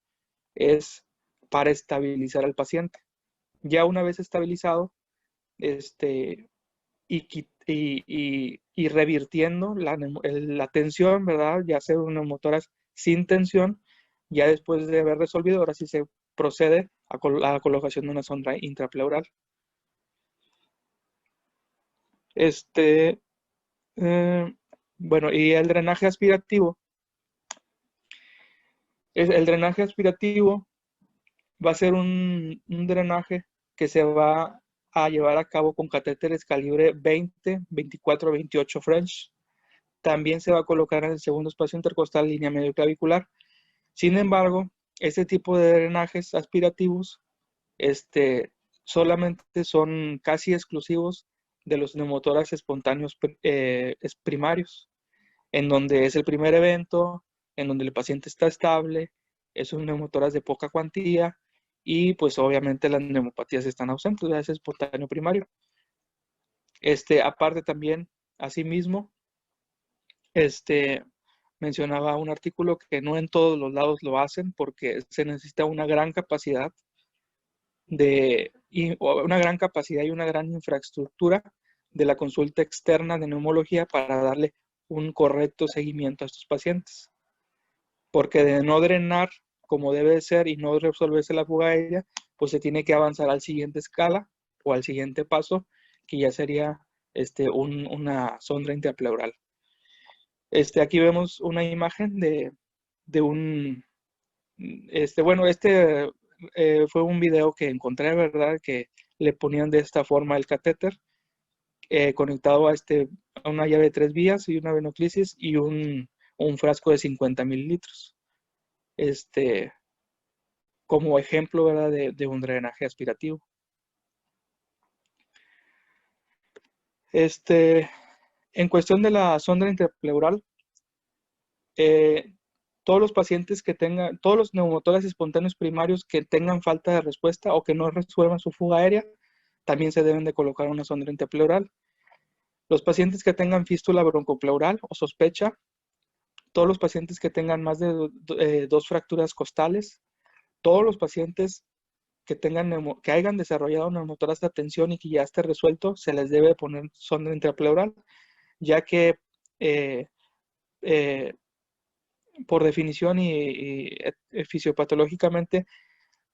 Speaker 2: es para estabilizar al paciente. Ya una vez estabilizado, y revirtiendo la tensión, ¿verdad? Ya sea una neumotórax sin tensión, ya después de haber resolvido, ahora sí se procede a la colocación de una sonda intrapleural. Bueno, y el drenaje aspirativo. El drenaje aspirativo va a ser un drenaje que se va a llevar a cabo con catéteres calibre 20, 24, 28 French. También se va a colocar en el segundo espacio intercostal línea medio clavicular. Sin embargo, este tipo de drenajes aspirativos solamente son casi exclusivos de los neumotórax espontáneos primarios, en donde es el primer evento, en donde el paciente está estable, es un neumotórax de poca cuantía y pues obviamente las neumopatías están ausentes, es espontáneo primario. Aparte también, asimismo, mencionaba un artículo que no en todos los lados lo hacen porque se necesita una gran capacidad y una gran infraestructura de la consulta externa de neumología para darle un correcto seguimiento a estos pacientes. Porque de no drenar como debe ser y no resolverse la fuga aérea, pues se tiene que avanzar al siguiente escala o al siguiente paso, que ya sería una sonda intrapleural. Aquí vemos una imagen de un, fue un video que encontré, ¿verdad? Que le ponían de esta forma el catéter conectado a una llave de 3 vías y una venoclisis y un frasco de 50 mililitros. Como ejemplo, ¿verdad? De un drenaje aspirativo. En cuestión de la sonda intrapleural, todos los pacientes todos los neumotórax espontáneos primarios que tengan falta de respuesta o que no resuelvan su fuga aérea, también se deben de colocar una sonda intrapleural. Los pacientes que tengan fístula broncopleural o sospecha, todos los pacientes que tengan más de 2 fracturas costales, todos los pacientes que hayan desarrollado neumotórax de tensión y que ya esté resuelto, se les debe poner sonda intrapleural, ya que por definición y fisiopatológicamente,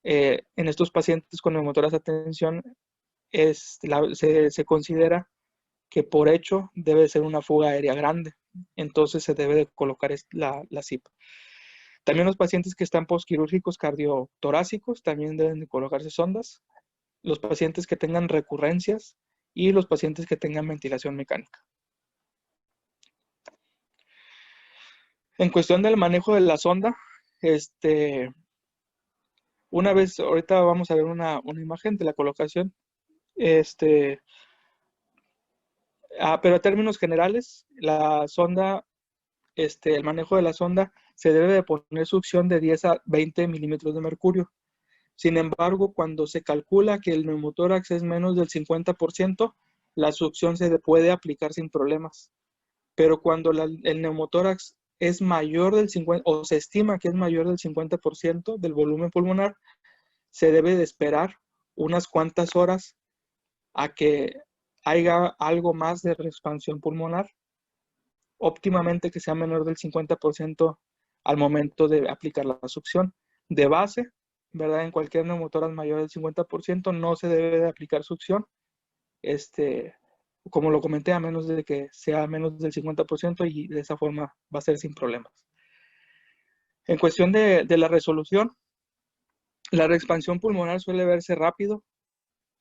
Speaker 2: en estos pacientes con neumotórax de tensión se considera que por hecho debe ser una fuga aérea grande, entonces se debe de colocar la CIP. También los pacientes que están postquirúrgicos cardiotorácicos también deben de colocarse sondas, los pacientes que tengan recurrencias y los pacientes que tengan ventilación mecánica. En cuestión del manejo de la sonda, una vez, ahorita vamos a ver una imagen de la colocación, pero a términos generales, la sonda, el manejo de la sonda se debe de poner succión de 10 a 20 milímetros de mercurio. Sin embargo, cuando se calcula que el neumotórax es menos del 50%, la succión se puede aplicar sin problemas. pero cuando el neumotórax es mayor del 50%, o se estima que es mayor del 50% del volumen pulmonar, se debe de esperar unas cuantas horas a que haya algo más de expansión pulmonar, óptimamente que sea menor del 50% al momento de aplicar la succión. De base, ¿verdad? En cualquier neumotórax mayor del 50% no se debe de aplicar succión, como lo comenté, a menos de que sea menos del 50%, y de esa forma va a ser sin problemas. En cuestión de la resolución, la reexpansión pulmonar suele verse rápido.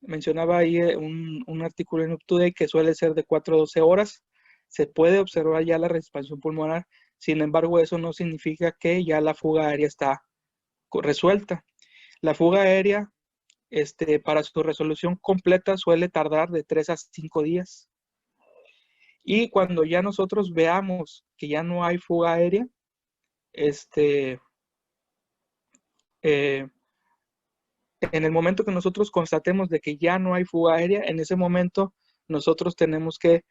Speaker 2: Mencionaba ahí un artículo en UpToDate que suele ser de 4 a 12 horas. Se puede observar ya la reexpansión pulmonar. Sin embargo, eso no significa que ya la fuga aérea está resuelta. La fuga aérea, para su resolución completa, suele tardar de 3 a 5 días. Y cuando ya nosotros veamos que ya no hay fuga aérea, en el momento que nosotros constatemos de que ya no hay fuga aérea, en ese momento nosotros tenemos que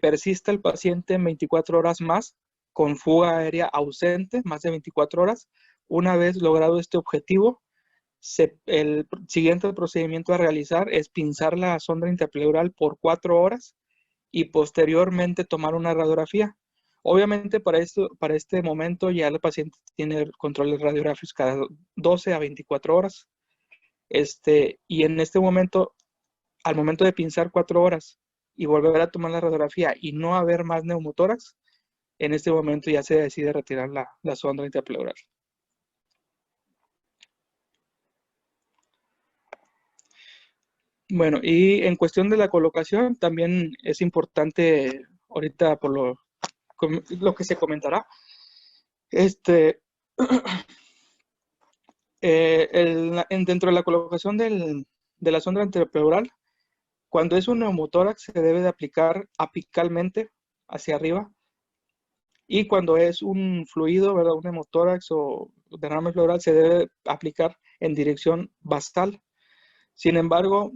Speaker 2: persista el paciente en 24 horas más con fuga aérea ausente, más de 24 horas. Una vez logrado este objetivo, el siguiente procedimiento a realizar es pinzar la sonda intrapleural por 4 horas y posteriormente tomar una radiografía. Obviamente para este momento ya el paciente tiene controles radiográficos cada 12 a 24 horas. Y en este momento, al momento de pinzar 4 horas y volver a tomar la radiografía y no haber más neumotórax, en este momento ya se decide retirar la sonda intrapleural. Bueno, y en cuestión de la colocación, también es importante ahorita por lo que se comentará. Dentro de la colocación de la sonda intrapleural, cuando es un neumotórax se debe de aplicar apicalmente hacia arriba, y cuando es un fluido, ¿verdad?, un neumotórax o derrame pleural, se debe aplicar en dirección basal. Sin embargo,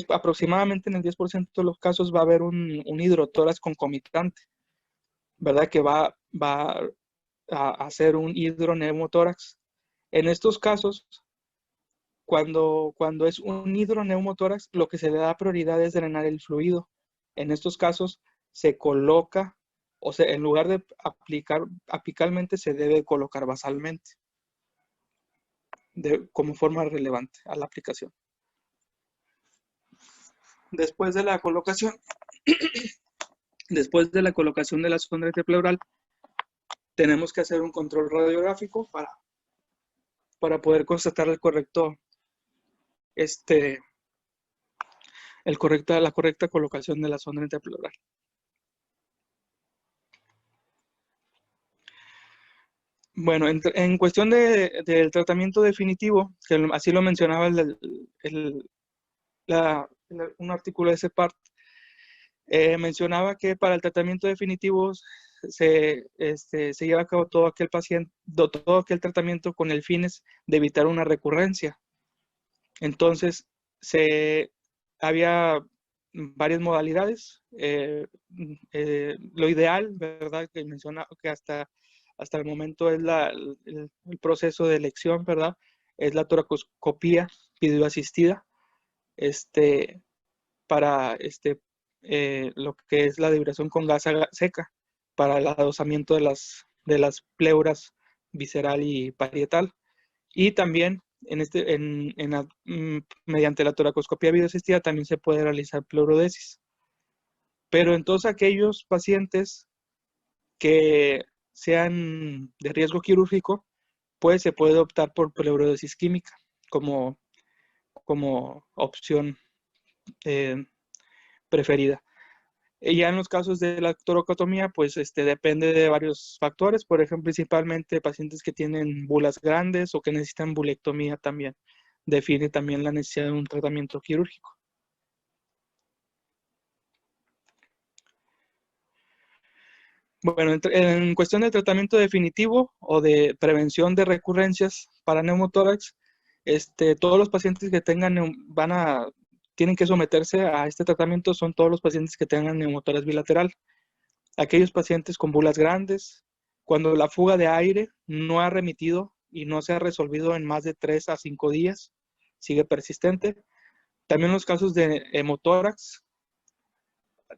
Speaker 2: aproximadamente en el 10% de los casos va a haber un hidrotórax concomitante, ¿verdad?, que va a hacer un hidroneumotórax. En estos casos, cuando es un hidroneumotórax, lo que se le da prioridad es drenar el fluido. En estos casos se coloca, o sea, en lugar de aplicar apicalmente, se debe colocar basalmente, como forma relevante a la aplicación. Después de la colocación de la sonda intrapleural, tenemos que hacer un control radiográfico para poder constatar la correcta colocación de la sonda intrapleural. Bueno, en cuestión del tratamiento definitivo, que así lo mencionaba un artículo de CEPART, mencionaba que para el tratamiento definitivo se lleva a cabo todo aquel tratamiento con el fines de evitar una recurrencia. Entonces, había varias modalidades. Lo ideal, ¿verdad?, que menciona que hasta el momento es el proceso de elección, ¿verdad?, es la toracoscopía videoasistida, para lo que es la defibrilación con gasa seca, para el adosamiento de las pleuras visceral y parietal. Y también mediante la toracoscopía videoasistida también se puede realizar pleurodesis. Pero en todos aquellos pacientes que sean de riesgo quirúrgico, pues se puede optar por pleurodesis química como opción preferida. Y ya en los casos de la toracotomía, pues depende de varios factores, por ejemplo, principalmente pacientes que tienen bulas grandes o que necesitan bulectomía también. Define también la necesidad de un tratamiento quirúrgico. Bueno, en cuestión del tratamiento definitivo o de prevención de recurrencias para neumotórax, todos los pacientes que tengan tienen que someterse a este tratamiento son todos los pacientes que tengan neumotórax bilateral. Aquellos pacientes con bulas grandes, cuando la fuga de aire no ha remitido y no se ha resolvido en más de 3 a 5 días, sigue persistente. También los casos de hemotórax,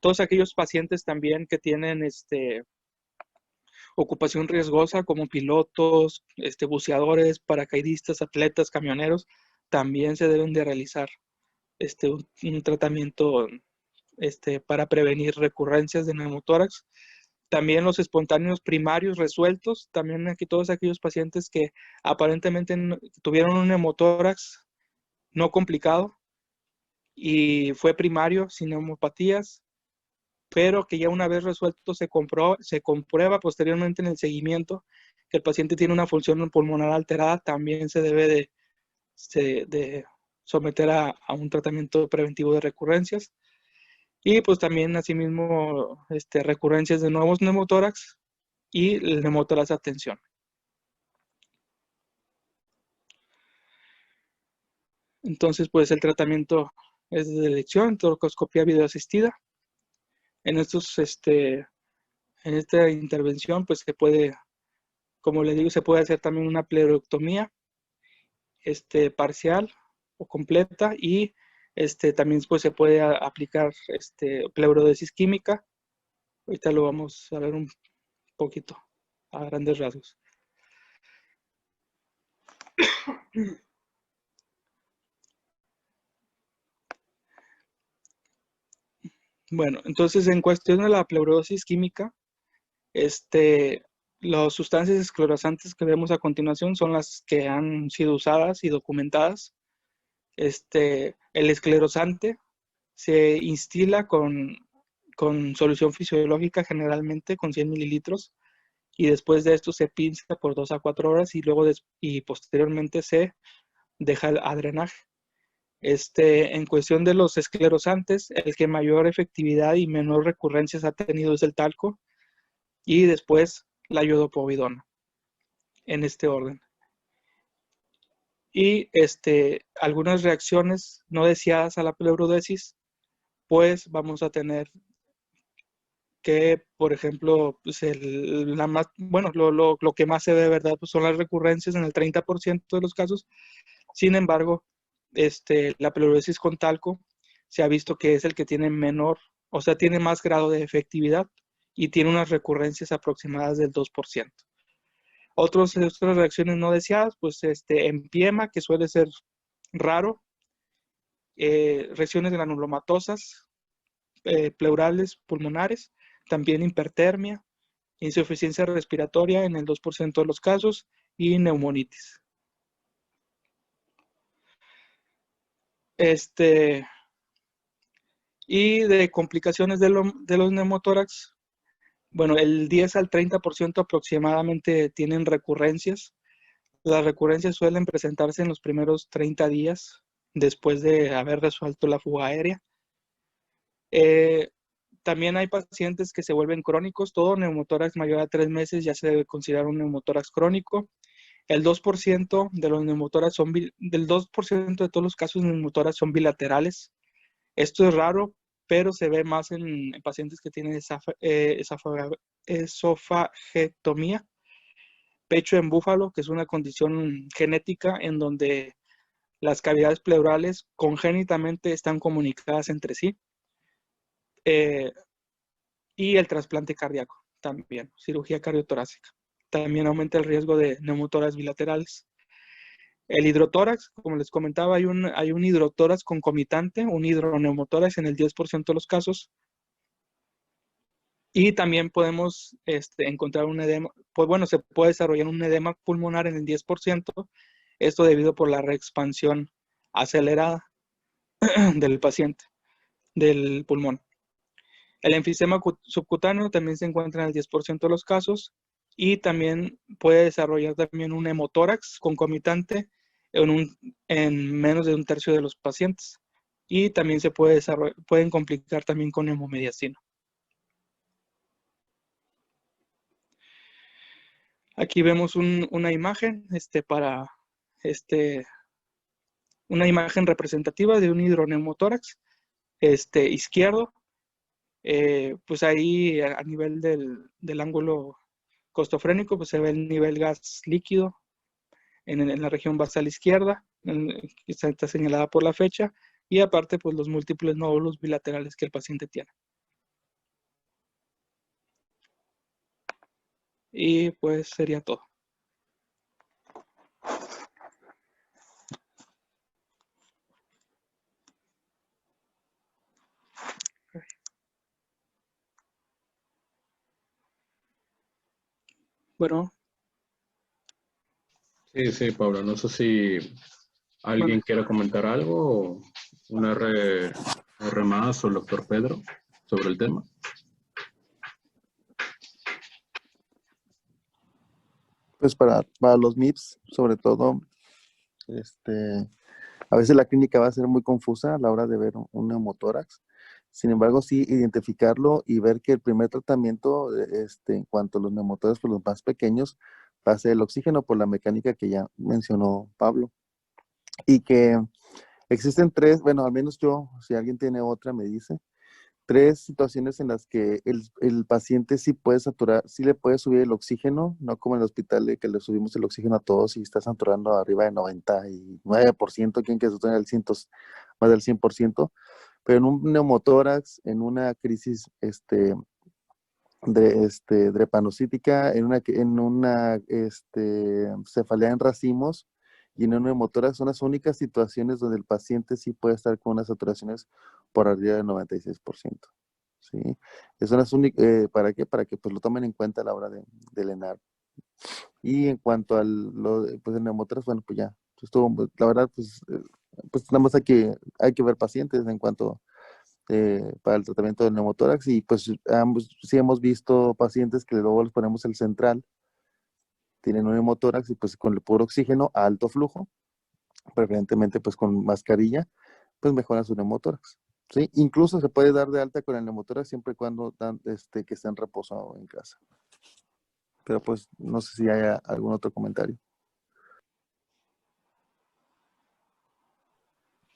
Speaker 2: todos aquellos pacientes también que tienen ocupación riesgosa como pilotos, buceadores, paracaidistas, atletas, camioneros, también se deben de realizar un tratamiento para prevenir recurrencias de neumotórax. También los espontáneos primarios resueltos, también aquí todos aquellos pacientes que aparentemente tuvieron un neumotórax no complicado y fue primario sin neumopatías, pero que ya una vez resuelto se comprueba posteriormente en el seguimiento que el paciente tiene una función pulmonar alterada, también se debe de someter a un tratamiento preventivo de recurrencias. Y pues también asimismo recurrencias de nuevos neumotórax y el neumotórax de atención. Entonces pues el tratamiento es de elección, toracoscopía videoasistida. En esta intervención pues se puede, como le digo, se puede hacer también una pleurectomía parcial o completa y también pues se puede aplicar pleurodesis química. Ahorita lo vamos a ver un poquito a grandes rasgos. Bueno, entonces en cuestión de la pleurosis química, las sustancias esclerosante que vemos a continuación son las que han sido usadas y documentadas. El esclerosante se instila con solución fisiológica, generalmente con 100 mililitros, y después de esto se pinza por 2 a 4 horas y luego y posteriormente se deja a drenaje. En cuestión de los esclerosantes, el que mayor efectividad y menor recurrencias ha tenido es el talco y después la iodopovidona, en este orden. Y algunas reacciones no deseadas a la pleurodesis, pues vamos a tener que, por ejemplo, pues lo que más se ve, ¿verdad? Pues son las recurrencias en el 30% de los casos. Sin embargo, la pleurodesis con talco se ha visto que es el que tiene menor, o sea, tiene más grado de efectividad y tiene unas recurrencias aproximadas del 2%. Otras reacciones no deseadas, pues empiema, que suele ser raro, lesiones granulomatosas, pleurales pulmonares, también hipertermia, insuficiencia respiratoria en el 2% de los casos y neumonitis. Y de complicaciones de los neumotórax, bueno, el 10 al 30% aproximadamente tienen recurrencias. Las recurrencias suelen presentarse en los primeros 30 días después de haber resuelto la fuga aérea. También hay pacientes que se vuelven crónicos. Todo neumotórax mayor a 3 meses ya se debe considerar un neumotórax crónico. El 2% de los neumotórax del 2% de todos los casos de neumotórax son bilaterales. Esto es raro, pero se ve más en pacientes que tienen esofagetomía, pecho en búfalo, que es una condición genética en donde las cavidades pleurales congénitamente están comunicadas entre sí. Y el trasplante cardíaco también, cirugía cardiotorácica. También aumenta el riesgo de neumotórax bilaterales. El hidrotórax, como les comentaba, hay un hidrotórax concomitante, un hidroneumotórax en el 10% de los casos. Y también podemos encontrar un edema, pues bueno, se puede desarrollar un edema pulmonar en el 10%, esto debido por la reexpansión acelerada del paciente, del pulmón. El enfisema subcutáneo también se encuentra en el 10% de los casos y también puede desarrollar también un hemotórax concomitante en menos de un tercio de los pacientes. Y también se pueden complicar también con hemomediacina. Aquí vemos una imagen para una imagen representativa de un hidroneumotórax izquierdo. Pues ahí a nivel del ángulo costofrénico, pues se ve el nivel gas líquido en la región basal izquierda, que está señalada por la fecha, y aparte pues los múltiples nódulos bilaterales que el paciente tiene. Y pues sería todo. Bueno.
Speaker 1: Sí, Pablo, no sé si alguien quiera comentar algo o una R más o el doctor Pedro sobre el tema.
Speaker 3: Pues para los MIPS, sobre todo, a veces la clínica va a ser muy confusa a la hora de ver un neumotórax. Sin embargo, sí identificarlo y ver que el primer tratamiento, en cuanto a los neumotórax, por los más pequeños, va a ser el oxígeno por la mecánica que ya mencionó Pablo. Y que existen tres, bueno, al menos yo, si alguien tiene otra, me dice, tres situaciones en las que el paciente sí puede saturar, sí le puede subir el oxígeno, no como en el hospital de que le subimos el oxígeno a todos y está saturando arriba de 99%, quien que saturar más del 100%, pero en un neumotórax, en una crisis drepanocítica, en una cefalea en racimos y en un neumotórax, son las únicas situaciones donde el paciente sí puede estar con unas saturaciones por arriba del 96%. ¿Sí? Son las únicas, ¿para qué? Para que pues lo tomen en cuenta a la hora del ENAR. Y en cuanto al pues el neumotórax, bueno, pues ya, estuvo, la verdad, pues nada más hay que ver pacientes en cuanto para el tratamiento del neumotórax y pues sí hemos visto pacientes que luego les ponemos el central, tienen un neumotórax y pues con el puro oxígeno a alto flujo, preferentemente pues con mascarilla, pues mejoran su neumotórax. ¿Sí? Incluso se puede dar de alta con el neumotórax siempre y cuando que esté en reposo en casa. Pero pues no sé si hay algún otro comentario.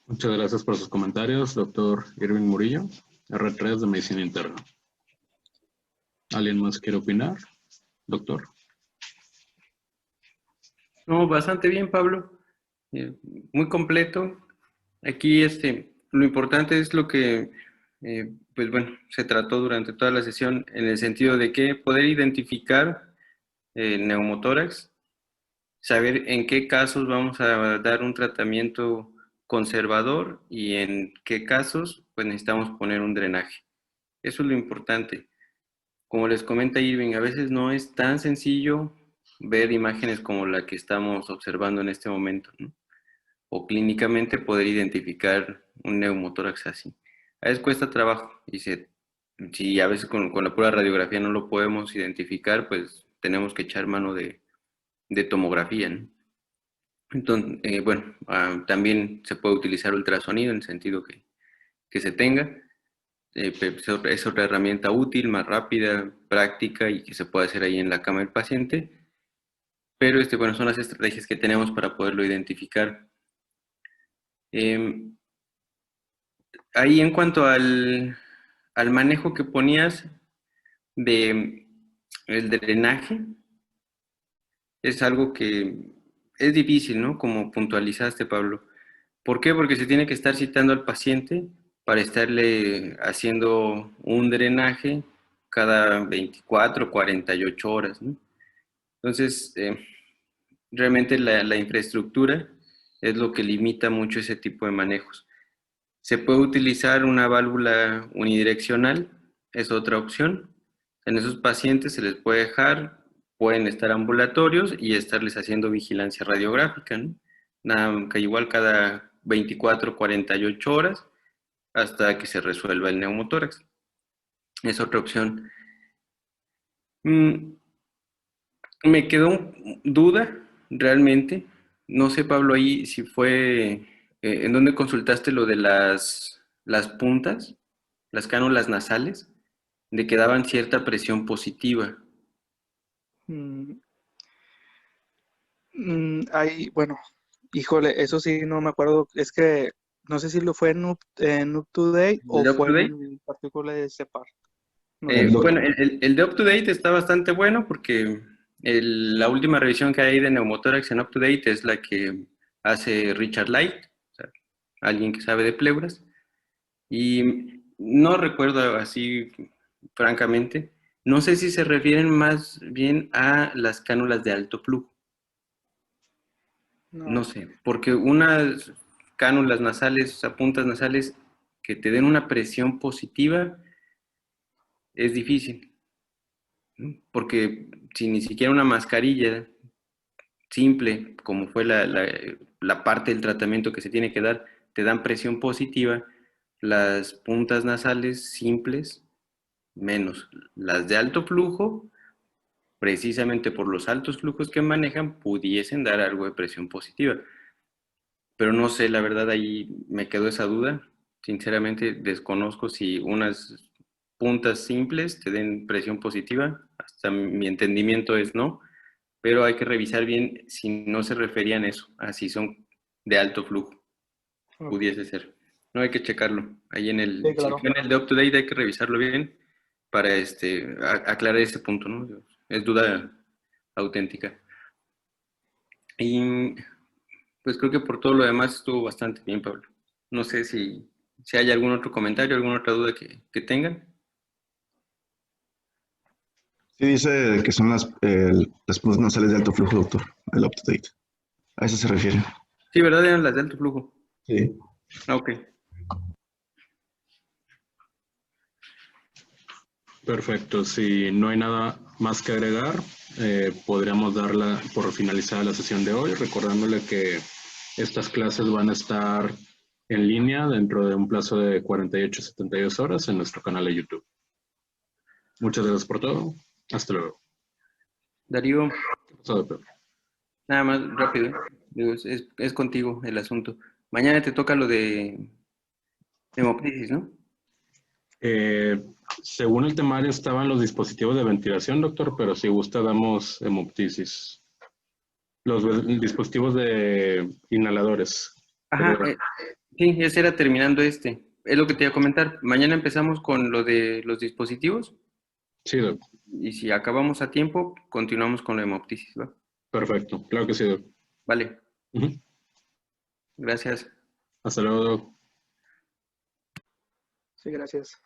Speaker 1: Muchas gracias por sus comentarios, doctor Irving Murillo, R3 de Medicina Interna. ¿Alguien más quiere opinar, doctor?
Speaker 4: No, bastante bien, Pablo. Muy completo. Aquí lo importante es lo que, pues bueno, se trató durante toda la sesión en el sentido de que poder identificar neumotórax, saber en qué casos vamos a dar un tratamiento conservador y en qué casos pues necesitamos poner un drenaje. Eso es lo importante. Como les comenta Irving, a veces no es tan sencillo ver imágenes como la que estamos observando en este momento, ¿no? O clínicamente poder identificar un neumotórax así. A veces cuesta trabajo y si a veces con la pura radiografía no lo podemos identificar, pues tenemos que echar mano de tomografía, ¿no? Entonces, bueno, también se puede utilizar ultrasonido en el sentido que se tenga. Es otra herramienta útil, más rápida, práctica y que se puede hacer ahí en la cama del paciente. Pero bueno, son las estrategias que tenemos para poderlo identificar. Ahí en cuanto al manejo que ponías de el drenaje, es algo que es difícil, ¿no? Como puntualizaste, Pablo. ¿Por qué? Porque se tiene que estar citando al paciente para estarle haciendo un drenaje cada 24, 48 horas, ¿no? Entonces, realmente la infraestructura es lo que limita mucho ese tipo de manejos. Se puede utilizar una válvula unidireccional, es otra opción. En esos pacientes se les puede dejar, pueden estar ambulatorios y estarles haciendo vigilancia radiográfica, ¿no? Nada, que igual cada 24, 48 horas hasta que se resuelva el neumotórax. Es otra opción. Me quedó duda, realmente. No sé, Pablo, ahí si fue, ¿en dónde consultaste lo de las puntas, las cánulas nasales, de que daban cierta presión positiva?
Speaker 2: Hay, bueno, Híjole, eso sí, no me acuerdo. Es que no sé si lo fue en Up to Date o
Speaker 4: ¿El de Up
Speaker 2: fue
Speaker 4: to Date?
Speaker 2: en particular de Cepar. No sé.
Speaker 4: Bueno, el de Up to Date está bastante bueno porque la última revisión que hay de neumotórax en Up to Date es la que hace Richard Light, o sea, alguien que sabe de pleuras. Y no recuerdo así, francamente. No sé si se refieren más bien a las cánulas de alto flujo. No sé, porque unas cánulas nasales, o sea, puntas nasales que te den una presión positiva es difícil, ¿no? Porque si ni siquiera una mascarilla simple, como fue la parte del tratamiento que se tiene que dar, te dan presión positiva, las puntas nasales simples, menos las de alto flujo, precisamente por los altos flujos que manejan, pudiesen dar algo de presión positiva. Pero no sé, la verdad ahí me quedó esa duda. Sinceramente desconozco si unas puntas simples te den presión positiva. Hasta mi entendimiento es no, pero hay que revisar bien si no se referían a eso, a si son de alto flujo. Pudiese ser. No, hay que checarlo. Ahí en el,
Speaker 2: Sí,
Speaker 4: si
Speaker 2: claro.
Speaker 4: fue en el de Up to Date hay que revisarlo bien para aclarar ese punto, ¿no? Es duda auténtica. Y pues creo que por todo lo demás estuvo bastante bien, Pablo. No sé si hay algún otro comentario, alguna otra duda que tengan.
Speaker 5: Sí, dice que son las puntas nasales de alto flujo, doctor, el UpToDate. A eso se refiere.
Speaker 4: Sí, ¿verdad? Eran las de alto flujo.
Speaker 5: Sí.
Speaker 4: Ah, ok.
Speaker 1: Perfecto. Si no hay nada más que agregar, podríamos darla por finalizada la sesión de hoy, recordándole que estas clases van a estar en línea dentro de un plazo de 48 a 72 horas en nuestro canal de YouTube. Muchas gracias por todo. Hasta luego.
Speaker 4: Darío,
Speaker 1: ¿Qué pasó, doctor?
Speaker 4: nada más rápido. Digo, es contigo el asunto. Mañana te toca lo de hemoptisis, ¿no?
Speaker 1: Según el temario estaban los dispositivos de ventilación, doctor, pero si gusta damos hemoptisis. Los dispositivos de inhaladores.
Speaker 4: Ajá, sí, ese era terminando este. Es lo que te iba a comentar. Mañana empezamos con lo de los dispositivos
Speaker 1: Sí, doc.
Speaker 4: y si acabamos a tiempo, continuamos con la hemoptisis, ¿va?
Speaker 1: Perfecto. Claro que sí, doc.
Speaker 4: Vale,
Speaker 1: Ujú.
Speaker 4: gracias.
Speaker 1: Hasta luego, doc.
Speaker 2: Sí, gracias.